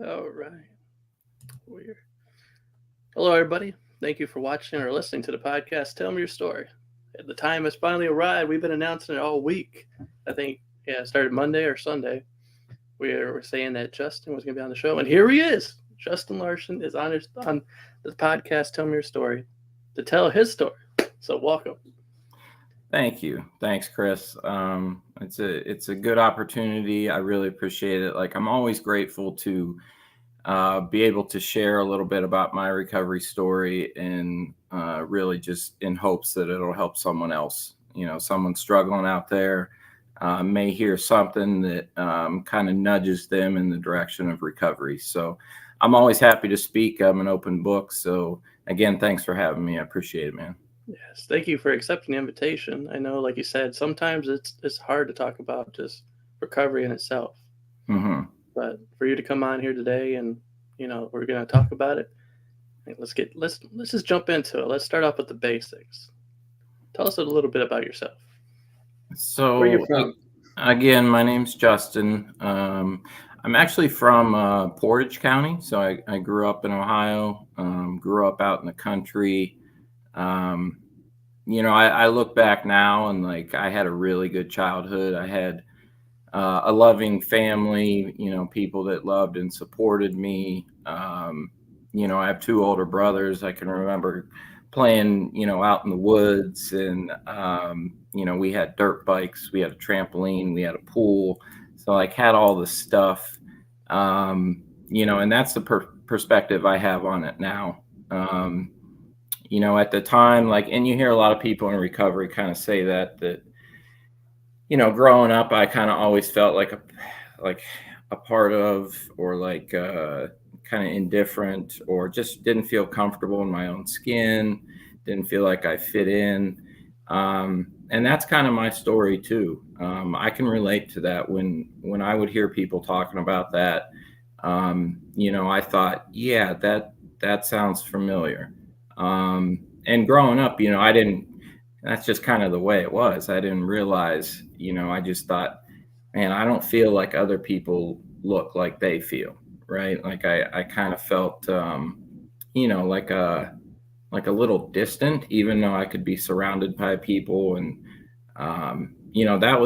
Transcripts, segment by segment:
All right. Weird. Hello, everybody. Thank you for watching or listening to the podcast. Tell me your story. The time has finally arrived. We've been announcing it all week. I think, it started Monday or Sunday. We were saying that Justin was going to be on the show, and here he is. Justin Larson is on the podcast. Tell me your story to tell his story. So, welcome. Thank you. Thanks, Chris. It's a good opportunity. I really appreciate it. Like, I'm always grateful to be able to share a little bit about my recovery story, and really just in hopes that it'll help someone else. Someone struggling out there may hear something that kind of nudges them in the direction of recovery. So I'm always happy to speak. I'm an open book. So again, thanks for having me. I appreciate it, man. Yes, thank you for accepting the invitation. I know, like you said, sometimes it's hard to talk about just recovery in itself. Mm-hmm. But for you to come on here today, and we're gonna talk about it. Let's just jump into it. Let's start off with the basics. Tell us a little bit about yourself. Where are you So from? again, my name's Justin. I'm actually from Portage County. So I grew up in Ohio, grew up out in the country. Um, I look back now and like I had a really good childhood. I had a loving family, people that loved and supported me. I have two older brothers. I can remember playing, out in the woods, and we had dirt bikes, we had a trampoline, we had a pool. So like had all the stuff, and that's the perspective I have on it now. At the time, like, and you hear a lot of people in recovery kind of say that growing up, I kind of always felt like a part of, or like kind of indifferent, or just didn't feel comfortable in my own skin, didn't feel like I fit in. And that's kind of my story too. I can relate to that when I would hear people talking about that. I thought, yeah, that sounds familiar. And growing up, I didn't, that's just kind of the way it was. I didn't realize, I just thought, man, I don't feel like other people look like they feel, right? Like I kind of felt, like a little distant, even though I could be surrounded by people. And, that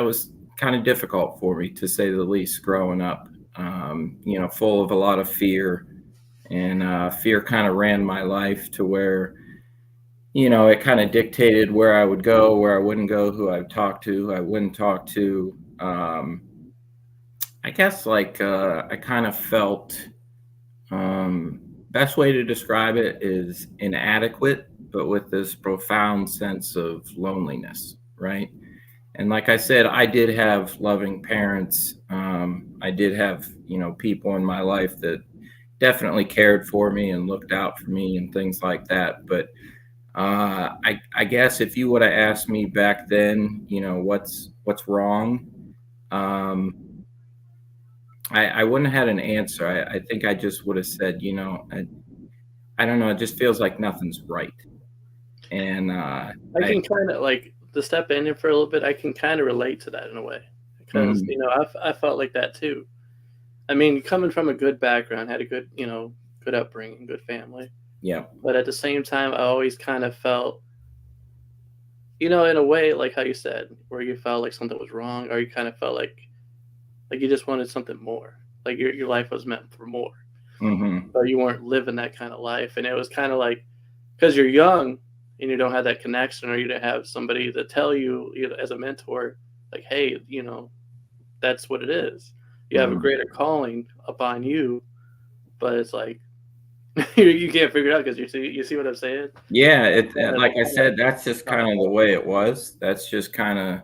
was kind of difficult for me, to say the least, growing up, full of a lot of fear. And fear kind of ran my life to where, it kind of dictated where I would go, where I wouldn't go, who I would talk to, who I wouldn't talk to. I guess like I kind of felt, best way to describe it is inadequate, but with this profound sense of loneliness, right? And like I said, I did have loving parents. I did have, people in my life that definitely cared for me and looked out for me and things like that. But I guess if you would have asked me back then, what's wrong, um, I wouldn't have had an answer. I think I just would have said, I don't know. It just feels like nothing's right. And I can kind of like to step in here for a little bit. I can kind of relate to that in a way because mm, I felt like that too. I mean, coming from a good background, had a good good upbringing, good family, yeah, but at the same time, I always kind of felt in a way like how you said, where you felt like something was wrong, or you kind of felt like you just wanted something more, like your life was meant for more, hmm, but you weren't living that kind of life, and it was kind of like because you're young and you don't have that connection, or you don't have somebody to tell you, as a mentor, like, hey, that's what it is. You have a hmm, greater calling upon you, but it's like you can't figure it out because you see what I'm saying. yeah. And Like I kind said, that's just of kind of the way it was. That's just kind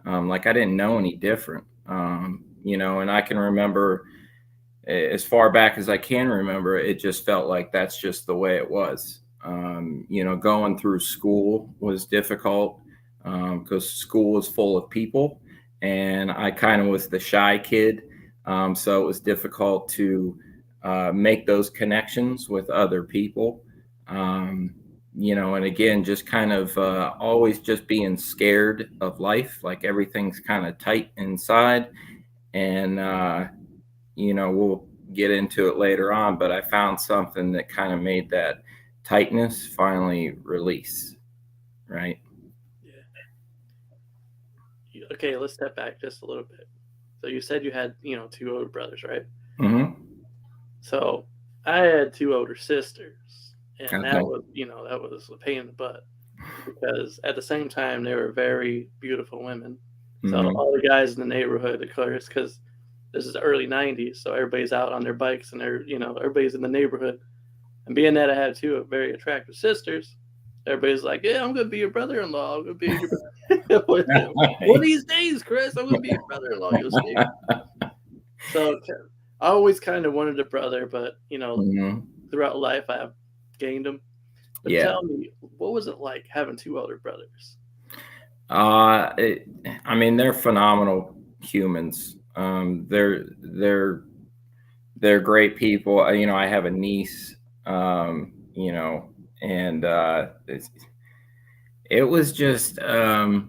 of like I didn't know any different. And I can remember, as far back as I can remember, it just felt like that's just the way it was. Going through school was difficult, because school was full of people, and I kind of was the shy kid. So it was difficult to make those connections with other people. Um, and again, just kind of always just being scared of life, like everything's kind of tight inside. And, we'll get into it later on, but I found something that kind of made that tightness finally release, right? Yeah. Okay, let's step back just a little bit. So you said you had, two older brothers, right? Mm-hmm. So I had two older sisters, and that Okay. was, that was a pain in the butt because at the same time they were very beautiful women. So Mm-hmm. all the guys in the neighborhood, of course, because this is the early '90s, so everybody's out on their bikes and everybody's in the neighborhood. And being that I had two very attractive sisters, everybody's like, "Yeah, I'm gonna be your brother-in-law. I'm gonna be your one of these days, Chris. I'm gonna be your brother-in-law. You'll see." So I always kind of wanted a brother, but Mm-hmm. throughout life I have gained them. But Yeah. tell me, what was it like having two older brothers? I mean, they're phenomenal humans. They're great people. I have a niece, and it was just I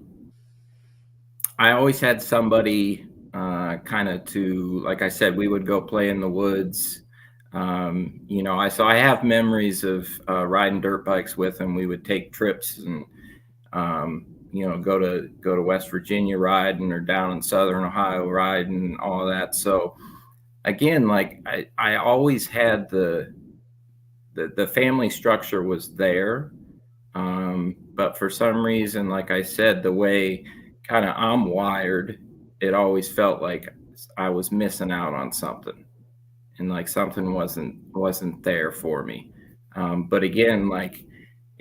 always had somebody kind of to, like I said, we would go play in the woods. I have memories of riding dirt bikes with them. We would take trips and go to West Virginia riding or down in Southern Ohio riding, all of that. So again, like I always had the family structure was there. But for some reason, like I said, the way kind of I'm wired, it always felt like I was missing out on something, and like something wasn't there for me. But again, like,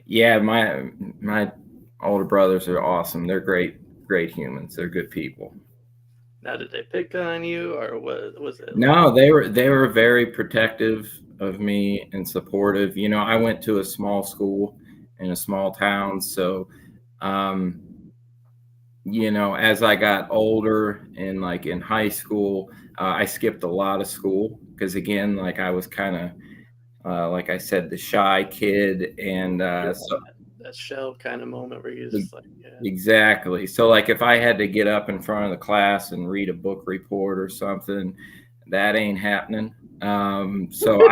yeah, my older brothers are awesome. They're great humans. They're good people. Now, did they pick on you, or was it like, No, they were very protective of me and supportive. I went to a small school in a small town, so um, as I got older and like in high school, I skipped a lot of school because again, like I was kind of like I said, the shy kid, and so that shell kind of moment where you're E- just like, yeah, exactly. So like if I had to get up in front of the class and read a book report or something, that ain't happening. So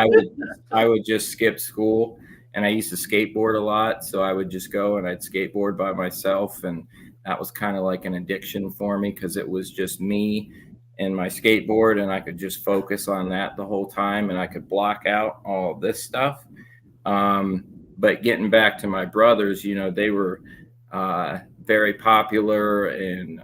I would just skip school, and I used to skateboard a lot, so I would just go and I'd skateboard by myself, and that was kind of like an addiction for me because it was just me and my skateboard, and I could just focus on that the whole time, and I could block out all this stuff. Um, but getting back to my brothers, they were very popular and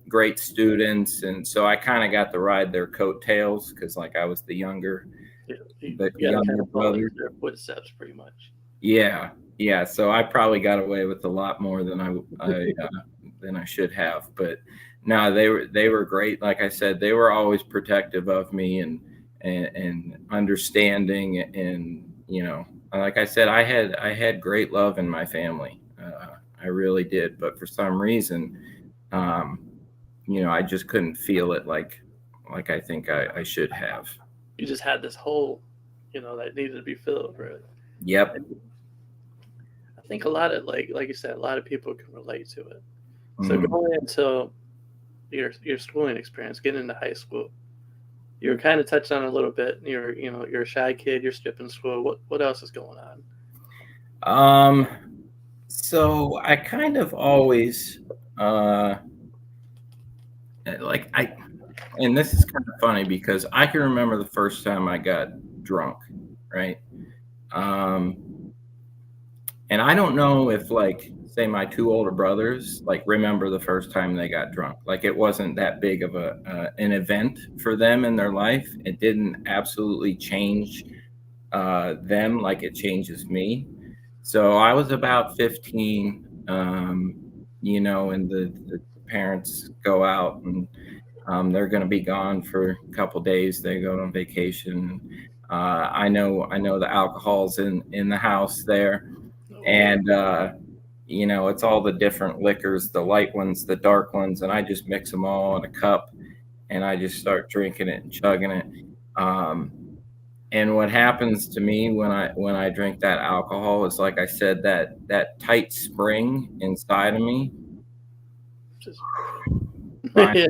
great students, and so I kind of got to ride their coattails because, like, I was the younger, you, the got to kind younger of follow brother. their footsteps pretty much. Yeah, yeah. So I probably got away with a lot more than I should have, but no, they were great. Like I said, they were always protective of me and understanding, and like I said, I had great love in my family. I really did, but for some reason, um, I just couldn't feel it like I think I should have. You just had this hole, that needed to be filled, right? Yep. And I think a lot of like you said, a lot of people can relate to it. So Mhm. going into your schooling experience, getting into high school, you were kind of touched on a little bit. You're a shy kid. You're skipping school. What else is going on? Um, so I kind of always uh like I and this is kind of funny because I can remember the first time I got drunk, right? Um, and I don't know if, like, say my two older brothers like remember the first time they got drunk. Like it wasn't that big of a an event for them in their life. It didn't absolutely change them like it changes me. So I was about 15, and the parents go out and they're going to be gone for a couple days. They go on vacation. I know the alcohol's in the house there, Oh, and it's all the different liquors, the light ones, the dark ones, and I just mix them all in a cup, and I just start drinking it and chugging it. Um, and what happens to me when I drink that alcohol is, like I said, that tight spring inside of me just Yeah,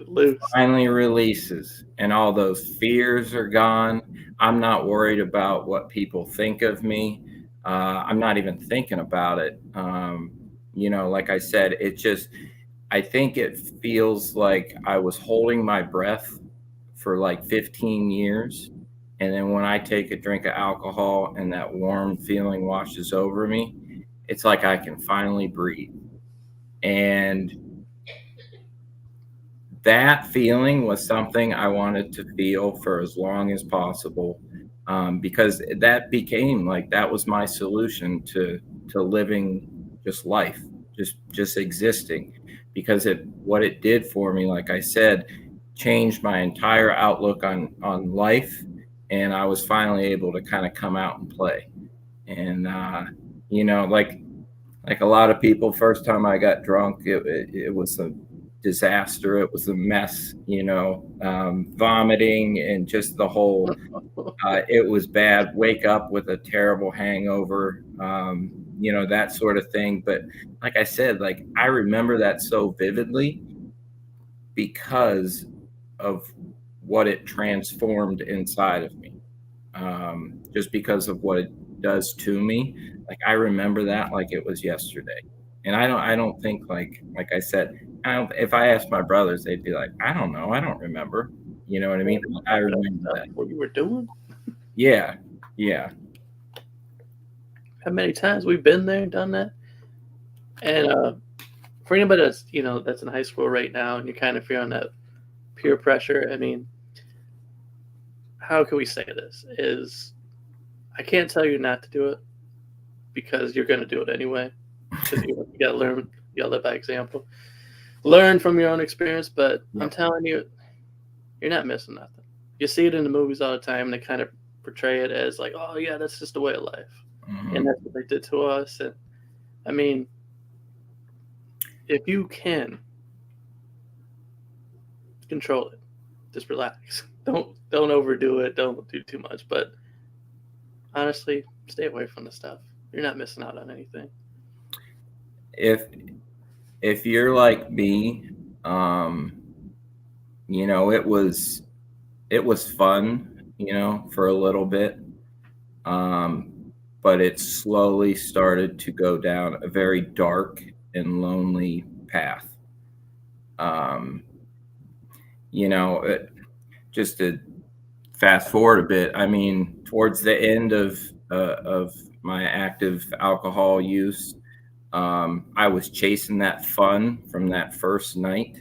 loose. finally releases, and all those fears are gone. I'm not worried about what people think of me. I'm not even thinking about it. Like I said, I think it feels like I was holding my breath for like 15 years. And then when I take a drink of alcohol and that warm feeling washes over me, it's like I can finally breathe. And that feeling was something I wanted to feel for as long as possible, because that was my solution to living just life, just existing. Because what it did for me, like I said, changed my entire outlook on life, and I was finally able to kind of come out and play. And like a lot of people, first time I got drunk, it was a disaster. It was a mess, vomiting and just the whole, it was bad. Wake up with a terrible hangover, that sort of thing. But like I said, like I remember that so vividly because of what it transformed inside of me, just because of what it does to me. Like I remember that like it was yesterday. And I don't think like I said, if I asked my brothers, they'd be like, I don't know, I don't remember. You know what I mean? I remember that. What you were doing? Yeah, yeah, How many times we've been there, done that? And for anybody that's in high school right now, and you're kind of feeling that peer pressure. I mean, how can we say this? I can't tell you not to do it because you're going to do it anyway. Because you got to learn, you got to live by example, learn from your own experience. But yeah. I'm telling you, you're not missing nothing. You see it in the movies all the time. They kind of portray it as like, oh yeah, that's just the way of life, and that's what they did to us. And I mean, if you can control it, just relax. Don't overdo it. Don't do too much. But honestly, stay away from the stuff. You're not missing out on anything. If you're like me, it was fun, for a little bit. But it slowly started to go down a very dark and lonely path. Just to fast forward a bit, I mean, towards the end of my active alcohol use, I was chasing that fun from that first night.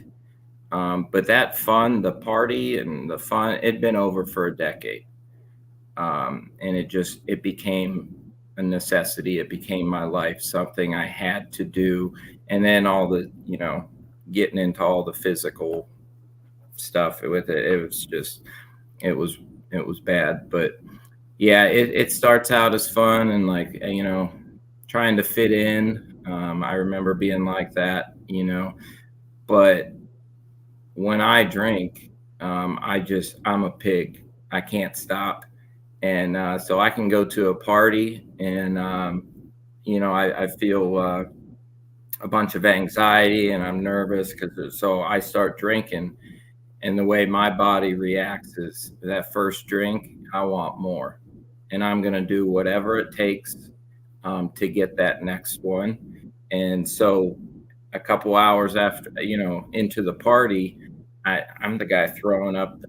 But that fun, the party and the fun, it'd been over for a decade. And it became a necessity. It became my life, something I had to do. And then all the, getting into all the physical stuff with it, it was bad. But yeah, it starts out as fun and like, trying to fit in. I remember being like that, but when I drink, I'm a pig. I can't stop. And so I can go to a party and, I feel a bunch of anxiety and I'm nervous so I start drinking. And the way my body reacts is that first drink, I want more. And I'm going to do whatever it takes to get that next one. And so a couple hours after, into the party, I'm the guy throwing up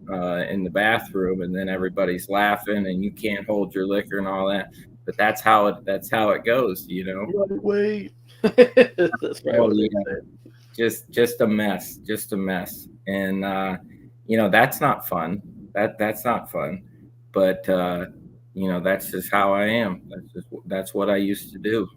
in the bathroom, and then everybody's laughing, and you can't hold your liquor and all that. But that's how it goes, Wait. That's right. Oh yeah, just a mess, and that's not fun. That's not fun. But that's just how I am. That's what I used to do.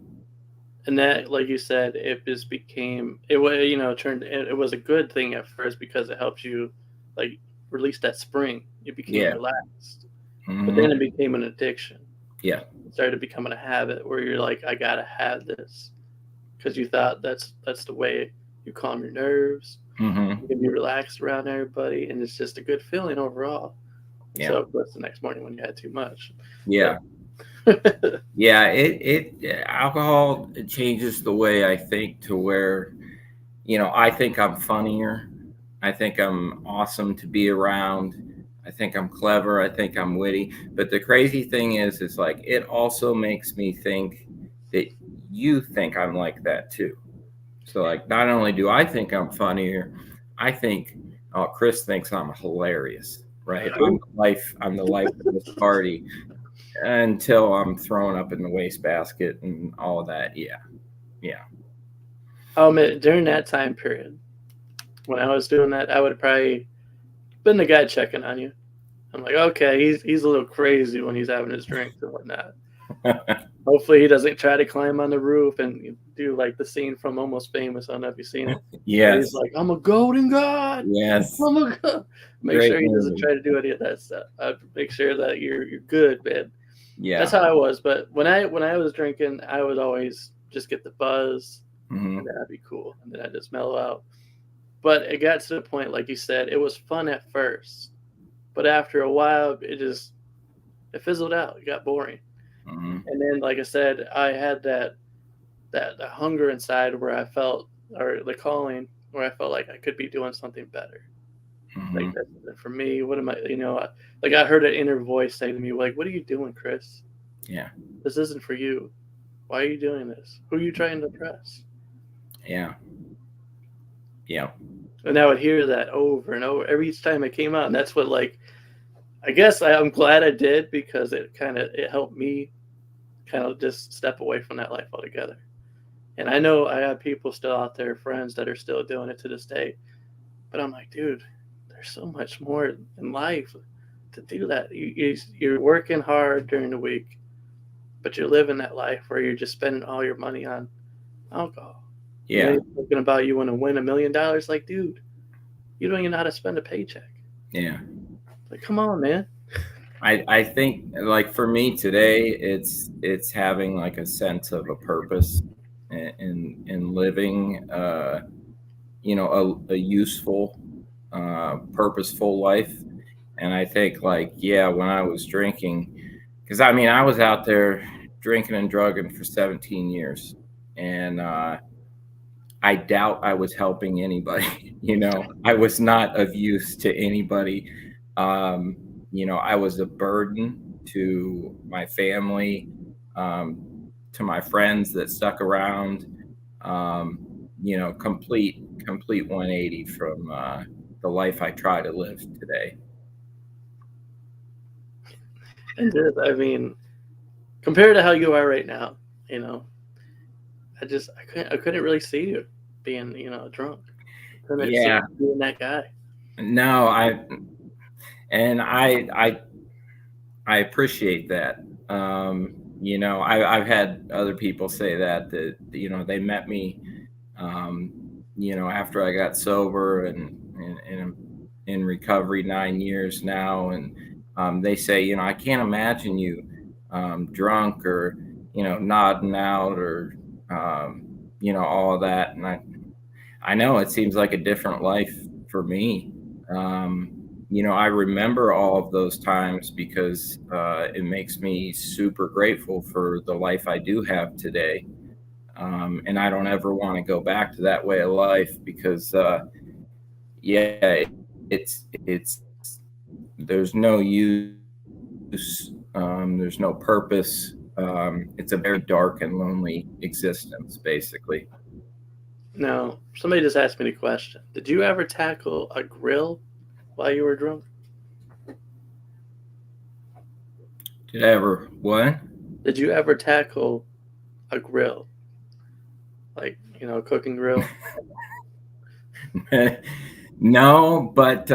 And that, like you said, it just became it was turned it was a good thing at first because it helps you like release that spring. You became Yeah. relaxed, but Mhm. then it became an addiction. Yeah. It started becoming a habit where you're like, I gotta have this because you thought that's the way you calm your nerves. Mhm. You can be relaxed around everybody, and it's just a good feeling overall. Yeah. So of course, the next morning when you had too much. Yeah. Yeah, alcohol changes the way I think to where, I think I'm funnier. I think I'm awesome to be around. I think I'm clever. I think I'm witty. But the crazy thing is like it also makes me think that you think I'm like that too. So like not only do I think I'm funnier, I think Chris thinks I'm hilarious, right? I'm the life of this party until I'm thrown up in the wastebasket and all of that. Yeah. Yeah. I'll admit, during that time period, when I was doing that, I would probably been the guy checking on you. I'm like, okay, he's a little crazy when he's having his drinks and whatnot. Hopefully, he doesn't try to climb on the roof and do like the scene from Almost Famous. I don't know if you've seen it. Where he's Yes. like, I'm a golden god. Yes. I'm a god. Make Great sure he doesn't movie. try to do any of that stuff. Make sure that you're good, man. Yeah. That's how I was. But when I was drinking, I would always just get the buzz, Mhm. and that'd be cool, and then I just mellow out. But it got to the point, like you said, it was fun at first, but after a while, it fizzled out. It got boring. Mhm. And then, like I said, I had that hunger inside where I felt, or the calling, where I felt like I could be doing something better. Like Mhm. that's it for me. What am I? Like I heard an inner voice say to me, like, "What are you doing, Chris? Yeah. This isn't for you. Why are you doing this? Who are you trying to impress?" Yeah. Yeah. And I would hear that over and over every time it came out. And that's what, like, I guess I'm glad I did, because it helped me kind of just step away from that life altogether. And I know I have people still out there, friends that are still doing it to this day. But I'm like, dude, there's so much more in life to do that. You're working hard during the week, but you're living that life where you're just spending all your money on alcohol. And then Yeah. you're talking about you want to win $1 million. Like, dude, you don't even know how to spend a paycheck. Yeah. Like, come on, man. I think like for me today, it's having like a sense of a purpose in living, a useful, purposeful life. And I think like, yeah, when I was drinking, because I mean, I was out there drinking and drugging for 17 years. And I doubt I was helping anybody. I was not of use to anybody. I was a burden to my family, um, to my friends that stuck around. Complete 180 from the life I try to live today. And just, I mean, compared to how you are right now, you know, I couldn't really see you being, drunk. I couldn't see Yeah, you being that guy. no, I appreciate that. I've had other people say that they met me, after I got sober and in recovery 9 years now, and they say, I can't imagine you drunk or nodding out or all of that, and I know it seems like a different life for me. I remember all of those times because it makes me super grateful for the life I do have today. And I don't ever want to go back to that way of life because, yeah, it's there's no use, there's no purpose. It's a very dark and lonely existence, basically. Now, somebody just asked me the question: did you ever tackle a grill while you were drunk? Did I ever what? Did you ever tackle a grill, like cooking grill? No, but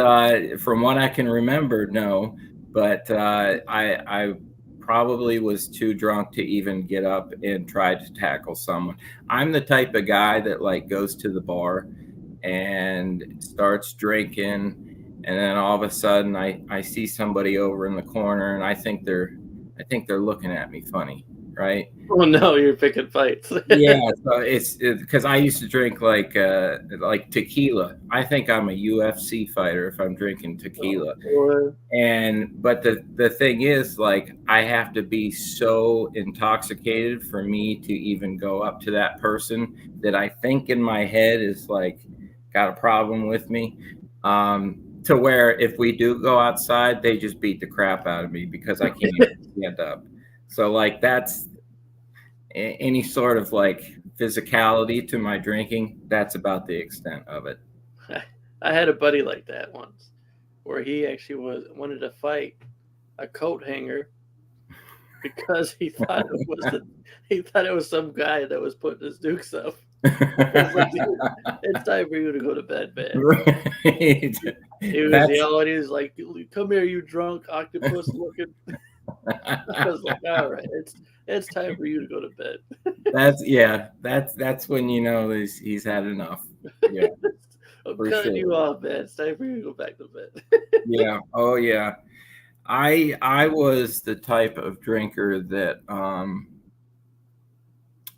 from what I can remember, no. But I probably was too drunk to even get up and try to tackle someone. I'm the type of guy that like goes to the bar and starts drinking, and then all of a sudden I see somebody over in the corner, and I think they're looking at me funny, right? Oh no, you're picking fights. Yeah, so it's because I used to drink like tequila. I think I'm a UFC fighter if I'm drinking tequila. Or But the thing is, like, I have to be so intoxicated for me to even go up to that person that I think in my head is like got a problem with me. To where if we do go outside, they just beat the crap out of me because I can't even stand up. So like that's any sort of like physicality to my drinking. That's about the extent of it. I had a buddy like that once, where he actually wanted to fight a coat hanger because he thought it was some guy that was putting his dukes up. It's like, dude, it's time for you to go to bed, man. Right. He was yelling. He was like, "Come here, you drunk octopus looking." I was like, "All right, it's time for you to go to bed." That's when you know he's had enough. Yeah, I'm for cutting sure. you off, man. It's time for you to go back to bed. Yeah. Oh yeah. I was the type of drinker that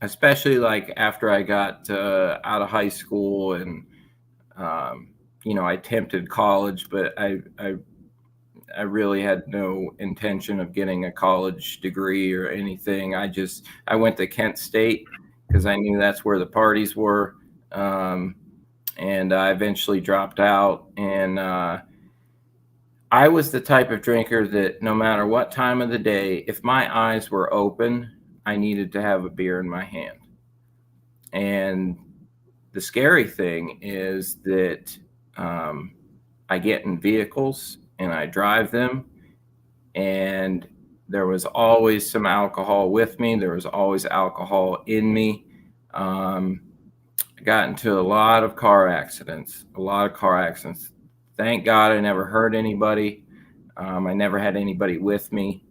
especially like after I got out of high school and I attempted college, but I really had no intention of getting a college degree or anything. I went to Kent State because I knew that's where the parties were, and I eventually dropped out. And I was the type of drinker that no matter what time of the day, if my eyes were open, I needed to have a beer in my hand. And the scary thing is that I get in vehicles and I drive them, and there was always some alcohol with me. There was always alcohol in me. I got into a lot of car accidents. Thank God I never hurt anybody. I never had anybody with me.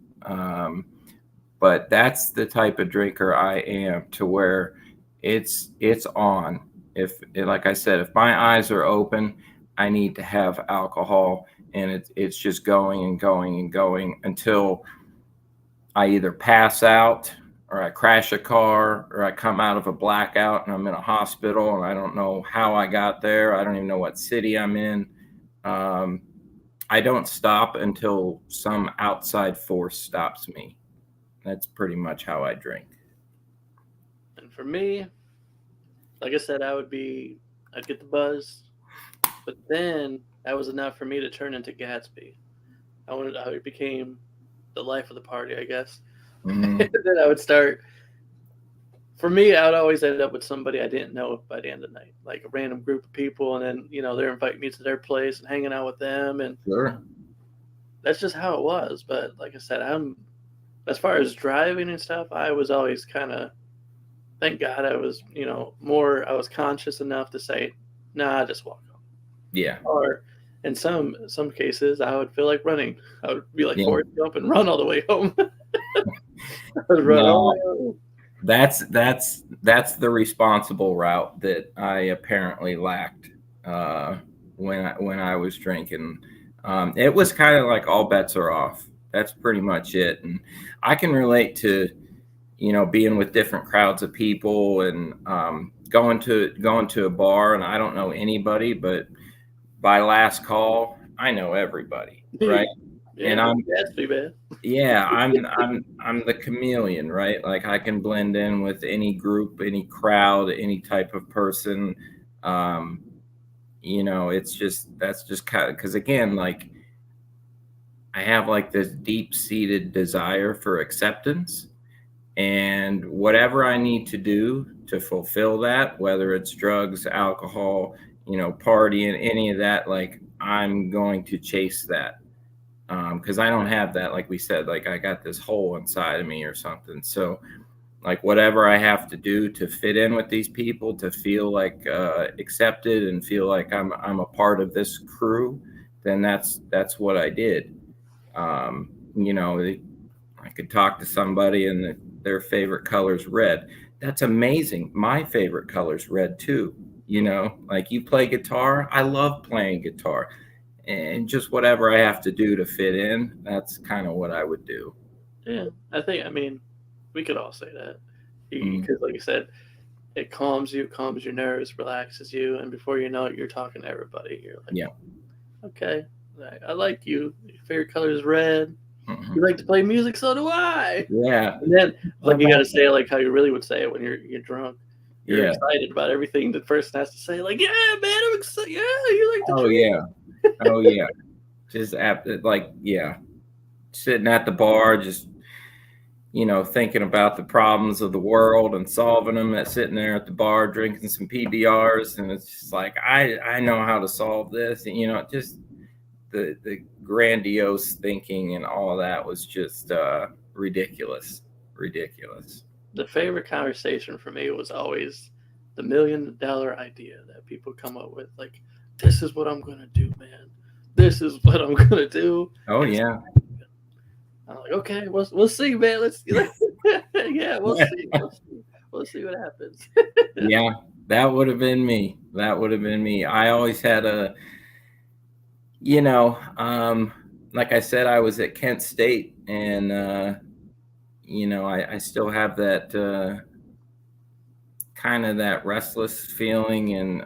But that's the type of drinker I am, to where it's on. If, like I said, if my eyes are open, I need to have alcohol, and it's just going and going and going until I either pass out or I crash a car or I come out of a blackout and I'm in a hospital and I don't know how I got there. I don't even know what city I'm in. I don't stop until some outside force stops me. That's pretty much how I drink. And for me, like I said, I'd get the buzz, but then that was enough for me to turn into Gatsby. I became the life of the party, I guess. Mhm. And then I would start. For me, I would always end up with somebody I didn't know by the end of the night, like a random group of people, and then they're inviting me to their place and hanging out with them, and Sure. that's just how it was. But like I said, as far as driving and stuff, I was always kind of, thank God I was, I was conscious enough to say, nah, just walk home. Yeah. Or in some cases, I would feel like running. I would be like Yeah. Forrest Gump and run all the way home. I would run No. all the way home. That's the responsible route that I apparently lacked when I was drinking. It was kind of like all bets are off. That's pretty much it. And I can relate to being with different crowds of people and going to a bar and I don't know anybody, but by last call I know everybody, right? And Yeah, that's too bad. I'm the chameleon, right? Like I can blend in with any group, any crowd, any type of person. That's just kind of, because again, like I have like this deep-seated desire for acceptance, and whatever I need to do to fulfill that, whether it's drugs, alcohol, partying, any of that, like I'm going to chase that. Because I don't have that, like we said, like I got this hole inside of me or something. So like whatever I have to do to fit in with these people, to feel like accepted and feel like I'm a part of this crew, then that's what I did. um, you know I could talk to somebody and their favorite color is red. That's amazing. My favorite color is red too. Like you play guitar, I love playing guitar, and just whatever I have to do to fit in, that's kind of what I would do. Yeah, I mean, we could all say that. Mm, Because, like you said, it calms you, calms your nerves, relaxes you, and before you know it, you're talking to everybody. You're like, yeah. okay, I like you. Your favorite color is red. Mhm. You like to play music, so do I. Yeah. And then, like, you got About- to say it like how you really would say it when you're drunk. You're yeah. excited about everything the person has to say. Like, yeah, man, I'm excited. Yeah, you like the Oh drink. yeah. Oh yeah, just sitting at the bar, just thinking about the problems of the world and solving them. At sitting there at the bar, drinking some PBRs, and it's just like I know how to solve this. And, just the grandiose thinking and all of that was just ridiculous. The favorite conversation for me was always the $1 million idea that people come up with. Like, this is what I'm gonna do, man. This is what I'm gonna do. Oh And yeah. I'm like, okay, we'll see, man. Let's yeah, we'll see what happens. Yeah, that would have been me. I always had like I said, I was at Kent State, and I still have that kind of that restless feeling, and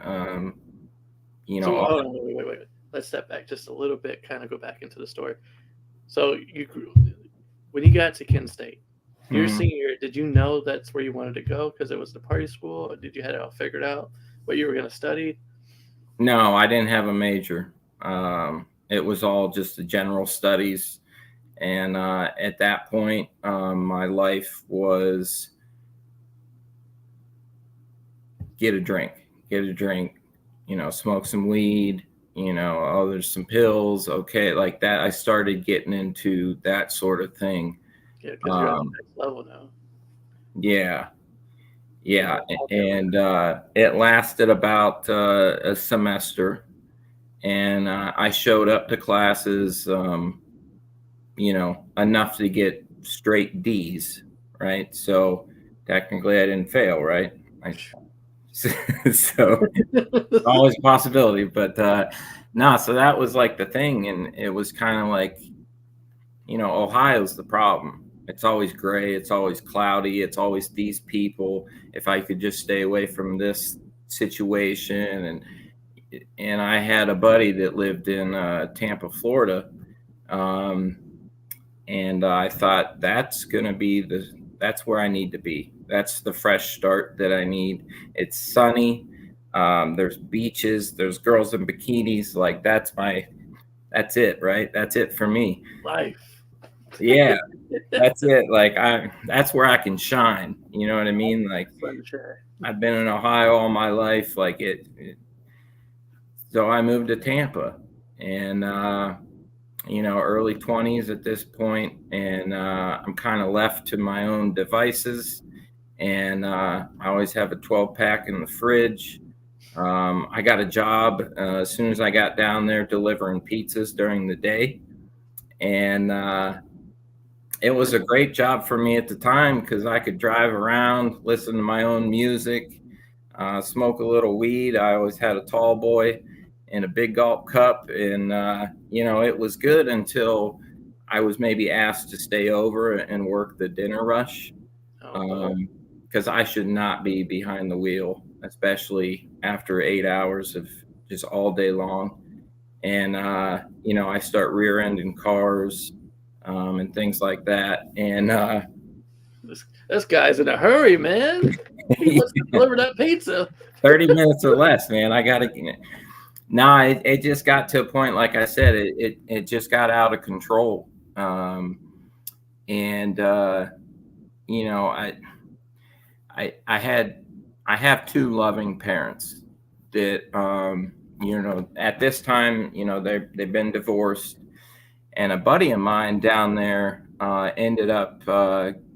So hold on, wait. Let's step back just a little bit, kind of go back into the story. So when you got to Kent State, your Mhm. senior year, did you know that's where you wanted to go because it was the party school? Or did you have it all figured out what you were going to study? No, I didn't have a major. It was all just the general studies, and at that point, my life was get a drink, smoke some weed, oh, there's some pills. Okay. Like that. I started getting into that sort of thing. Yeah, because you're on the next level now. Yeah. Yeah. Okay. And it lasted about a semester. And I showed up to classes, enough to get straight D's. Right. So technically I didn't fail. Right. So always a possibility, but no, so that was like the thing. And it was kind of like, Ohio's the problem. It's always gray, it's always cloudy, it's always these people. If I could just stay away from this situation. And I had a buddy that lived in Tampa, Florida, um, and I thought that's where I need to be. That's the fresh start that I need. It's sunny. There's beaches. There's girls in bikinis. Like that's it, right? That's it for me. Life. Yeah, that's it. Like that's where I can shine. You know what I mean? Like Sunshine. I've been in Ohio all my life. Like so I moved to Tampa, and early 20s at this point, and I'm kind of left to my own devices. And I always have a 12-pack in the fridge. I got a job as soon as I got down there delivering pizzas during the day. And it was a great job for me at the time because I could drive around, listen to my own music, smoke a little weed. I always had a tall boy in a big gulp cup. And, it was good until I was maybe asked to stay over and work the dinner rush. Because I should not be behind the wheel, especially after 8 hours of just all day long. And, I start rear-ending cars and things like that. And this guy's in a hurry, man. He wants to deliver that pizza. 30 minutes or less, man. I got to. No, it just got to a point, like I said, it just got out of control. And, I have two loving parents that, at this time, they've been divorced. And a buddy of mine down there ended up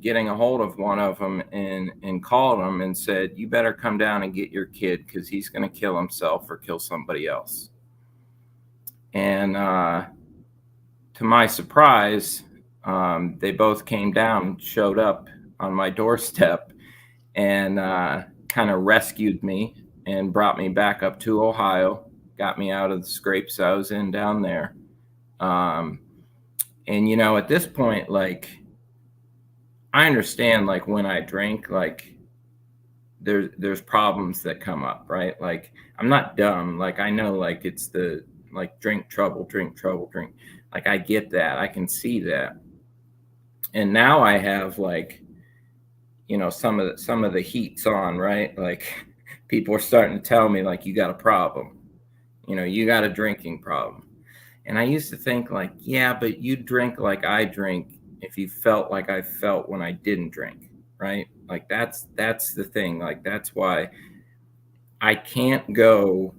getting a hold of one of them and called him and said, "You better come down and get your kid because he's going to kill himself or kill somebody else." And to my surprise, they both came down, showed up on my doorstep, and kind of rescued me and brought me back up to Ohio, got me out of the scrapes I was in down there. And, at this point, like, I understand, like, when I drink, like, there's problems that come up, right? Like, I'm not dumb. Like, I know, like, it's drink trouble. Like, I get that. I can see that. And now I have, like, some of the heat's on, right? Like, people are starting to tell me, like, you got a problem. You got a drinking problem. And I used to think like, yeah, but you drink like I drink if you felt like I felt when I didn't drink, right? Like that's the thing. Like that's why I can't go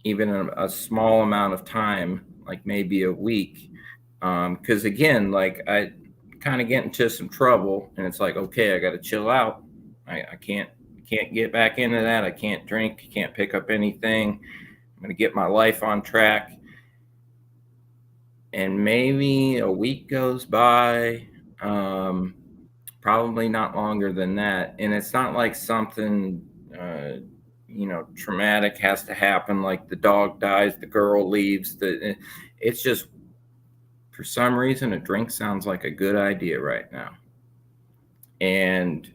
even a small amount of time, like maybe a week. Because again, like I kind of get into some trouble, and it's like, okay, I got to chill out. I can't get back into that. I can't drink. Can't pick up anything. I'm gonna get my life on track. And maybe a week goes by. Probably not longer than that. And it's not like something traumatic has to happen, like the dog dies, the girl leaves. It's just, for some reason, a drink sounds like a good idea right now. And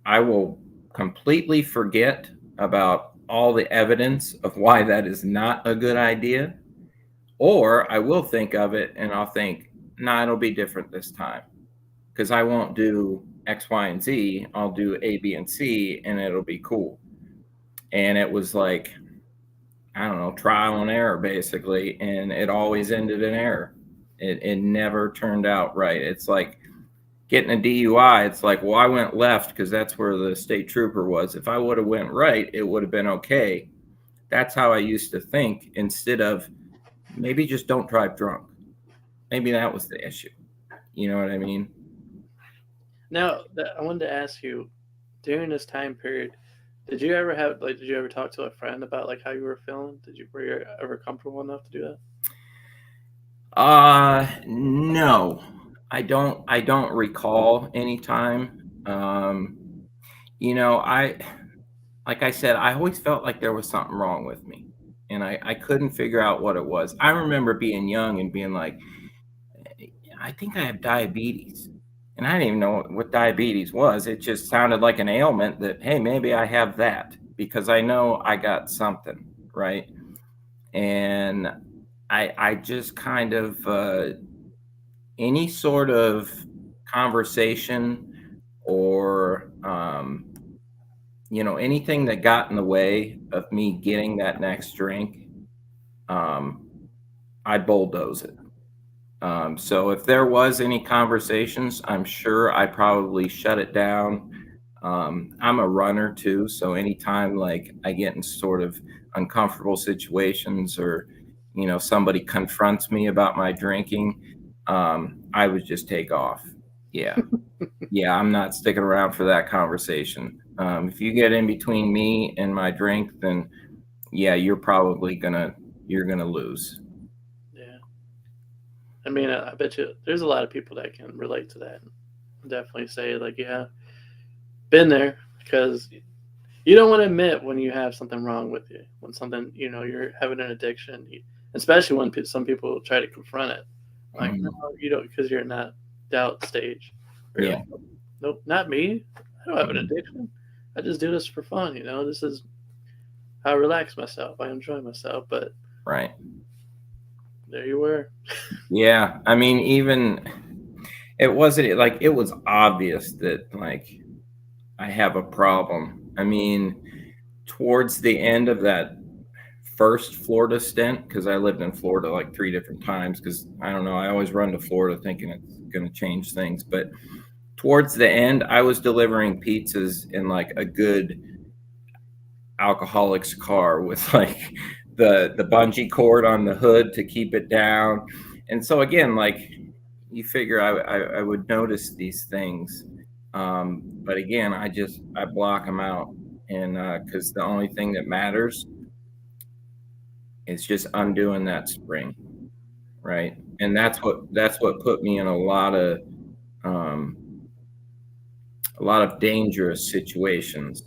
I will completely forget about all the evidence of why that is not a good idea. Or I will think of it and I'll think, nah, it'll be different this time. Because I won't do X, Y, and Z. I'll do A, B, and C, and it'll be cool. And it was like, I don't know, trial and error, basically. And it always ended in error. It never turned out right. It's like getting a DUI. It's like, well, I went left because that's where the state trooper was. If I would have went right, it would have been okay. That's how I used to think, instead of maybe just don't drive drunk. Maybe that was the issue. You know what I mean? Now, I wanted to ask you, during this time period, did you ever talk to a friend about like how you were feeling? Were you ever comfortable enough to do that? No, I don't recall any time. Like I said, I always felt like there was something wrong with me, and I couldn't figure out what it was. I remember being young and being like, I think I have diabetes. And I didn't even know what diabetes was. It just sounded like an ailment that, hey, maybe I have that, because I know I got something, right? And I just kind of, any sort of conversation or, anything that got in the way of me getting that next drink, um, I bulldoze it. So if there was any conversations, I'm sure I probably shut it down. I'm a runner too, so anytime like I get in sort of uncomfortable situations, or somebody confronts me about my drinking, I would just take off. Yeah, yeah, I'm not sticking around for that conversation. If you get in between me and my drink, then yeah, you're gonna lose. Yeah. I mean, I bet you there's a lot of people that can relate to that. Definitely say like, yeah, been there, because you don't want to admit when you have something wrong with you, when something you're having an addiction, especially when some people try to confront it. Like, no, Mhm. you don't, because you're in that doubt stage. Where you're Yeah. like, nope, not me. I don't have an Mhm. addiction. I just do this for fun. This is how I relax myself. I enjoy myself. But Right. there you were. Yeah, I mean, even it wasn't like it was obvious that like I have a problem. I mean, towards the end of that first Florida stint, because I lived in Florida like 3 different times, because I don't know, I always run to Florida thinking it's going to change things. But towards the end, I was delivering pizzas in like a good alcoholic's car with like the bungee cord on the hood to keep it down. And so again, like you figure I would notice these things, but again, I block them out, and because the only thing that matters is just undoing that spring, right? And that's what put me in um, a lot of dangerous situations,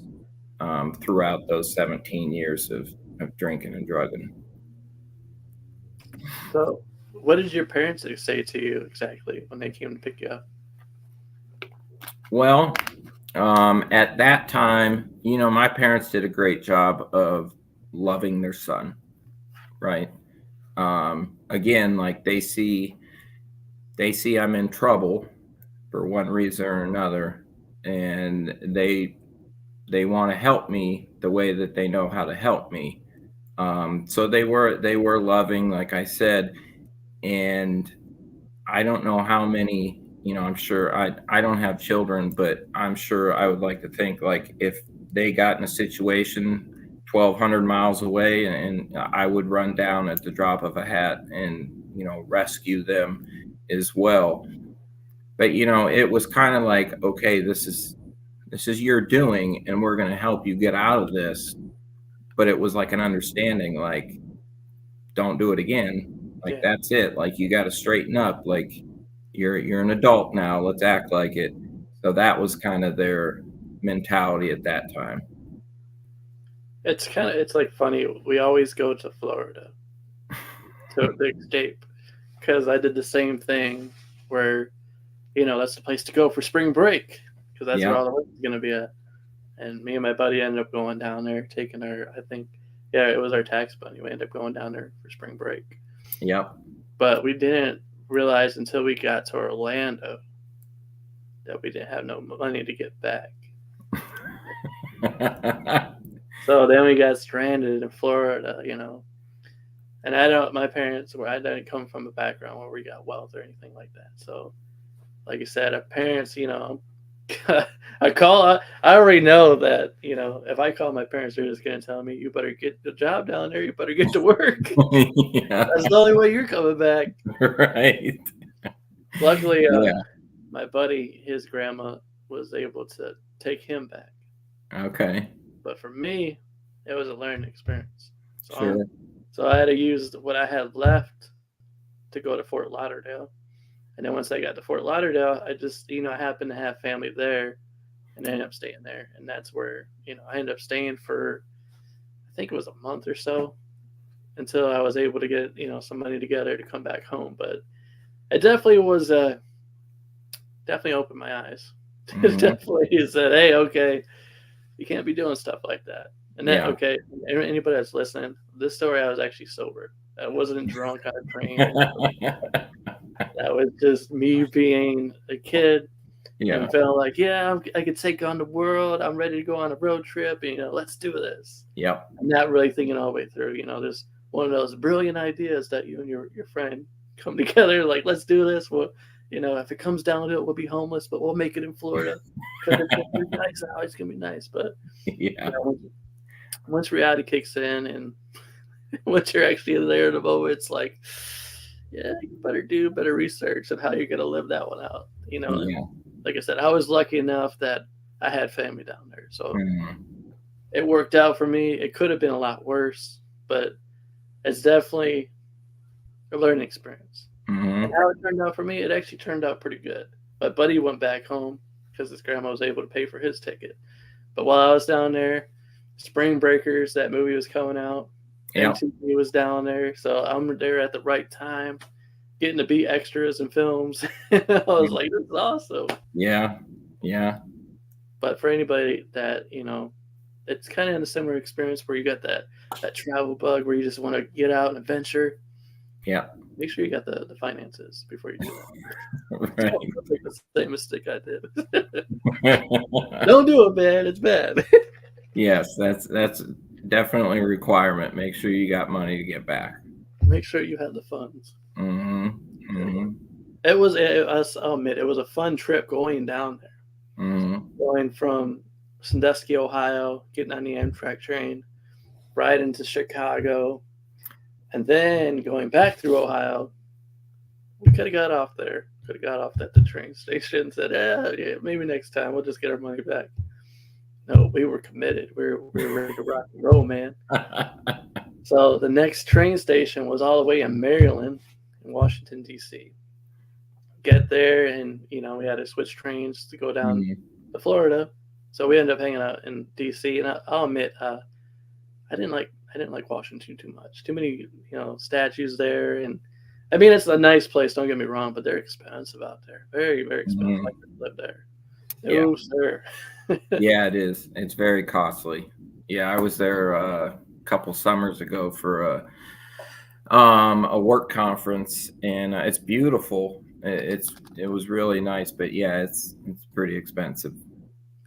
throughout those 17 years of drinking and drugging. So, what did your parents say to you exactly when they came to pick you up? Well, at that time, my parents did a great job of loving their son, right? Again, like they see I'm in trouble for one reason or another, and they want to help me the way that they know how to help me. So they were loving, like I said. And I don't know how many, I'm sure I don't have children, but I'm sure I would like to think like if they got in a situation 1,200 miles away, and I would run down at the drop of a hat and, rescue them as well. But, it was kind of like, okay, this is your doing, and we're going to help you get out of this. But it was like an understanding, like, don't do it again. Like, Yeah. that's it. Like, you got to straighten up. Like, you're an adult now. Let's act like it. So that was kind of their mentality at that time. It's like funny. We always go to Florida to escape because I did the same thing where, that's the place to go for spring break because that's where Yep. all the work is going to be at. And me and my buddy ended up going down there, taking our, I think, yeah, it was our tax money. We ended up going down there for spring break. Yep. But we didn't realize until we got to Orlando that we didn't have no money to get back. So then we got stranded in Florida, And my parents I didn't come from a background where we got wealth or anything like that. So, like you said, our parents, I already know that, if I call my parents, they're just going to tell me, you better get the job down there. You better get to work. Yeah. That's the only way you're coming back. Right. Luckily, Yeah. my buddy, his grandma was able to take him back. Okay. But for me, it was a learning experience. Sure. So I had to use what I had left to go to Fort Lauderdale. And then once I got to Fort Lauderdale, I just, I happened to have family there and I ended up staying there. And that's where, I ended up staying for, I think it was a month or so until I was able to get, some money together to come back home. But it definitely was, definitely opened my eyes. Mhm. It definitely said, hey, okay, you can't be doing stuff like that. And then, Yeah. okay, anybody that's listening, this story, I was actually sober. I wasn't drunk on a train. That was just me being a kid Yeah. and feeling like, yeah, I could take on the world. I'm ready to go on a road trip. And, let's do this. Yep. I'm not really thinking all the way through. There's one of those brilliant ideas that you and your friend come together. Like, let's do this. Well, if it comes down to it, we'll be homeless, but we'll make it in Florida because it's gonna be nice out. It's gonna be nice. But Yeah. Once reality kicks in and once you're actually there in the moment, it's like, yeah, you better do better research on how you're going to live that one out. Yeah. And like I said, I was lucky enough that I had family down there. So Mhm. it worked out for me. It could have been a lot worse, but it's definitely a learning experience. Mhm. And how it turned out for me, it actually turned out pretty good. My buddy went back home because his grandma was able to pay for his ticket. But while I was down there, Spring Breakers, that movie was coming out. Yep. MTV was down there. So I'm there at the right time, getting to be extras in films. I was like, this is awesome. Yeah. Yeah. But for anybody that, it's kind of in a similar experience where you got that travel bug where you just want to get out and adventure. Yeah. Make sure you got the finances before you do that. Right. Don't make the same mistake I did. Don't do it, man. It's bad. Yes, that's definitely a requirement. Make sure you got money to get back. Make sure you have the funds. Mm-hmm. Mm-hmm. I'll admit, it was a fun trip going down there. Mm-hmm. Going from Sandusky, Ohio, getting on the Amtrak train, right into Chicago, and then going back through Ohio. We could have got off there. Could have got off at the train station and said, yeah, maybe next time we'll just get our money back. No, we were committed. We were ready to rock and roll, man. So the next train station was all the way in Maryland, in Washington, D.C. Get there, and we had to switch trains to go down to Florida. So we ended up hanging out in D.C. And I'll admit, I didn't like Washington too much. Too many statues there, and I mean it's a nice place. Don't get me wrong, but they're expensive out there. Very, very expensive. I could live there. No, sir. Yeah, it is. It's very costly. Yeah, I was there a couple summers ago for a work conference, and it's beautiful. It was really nice, but yeah, it's pretty expensive.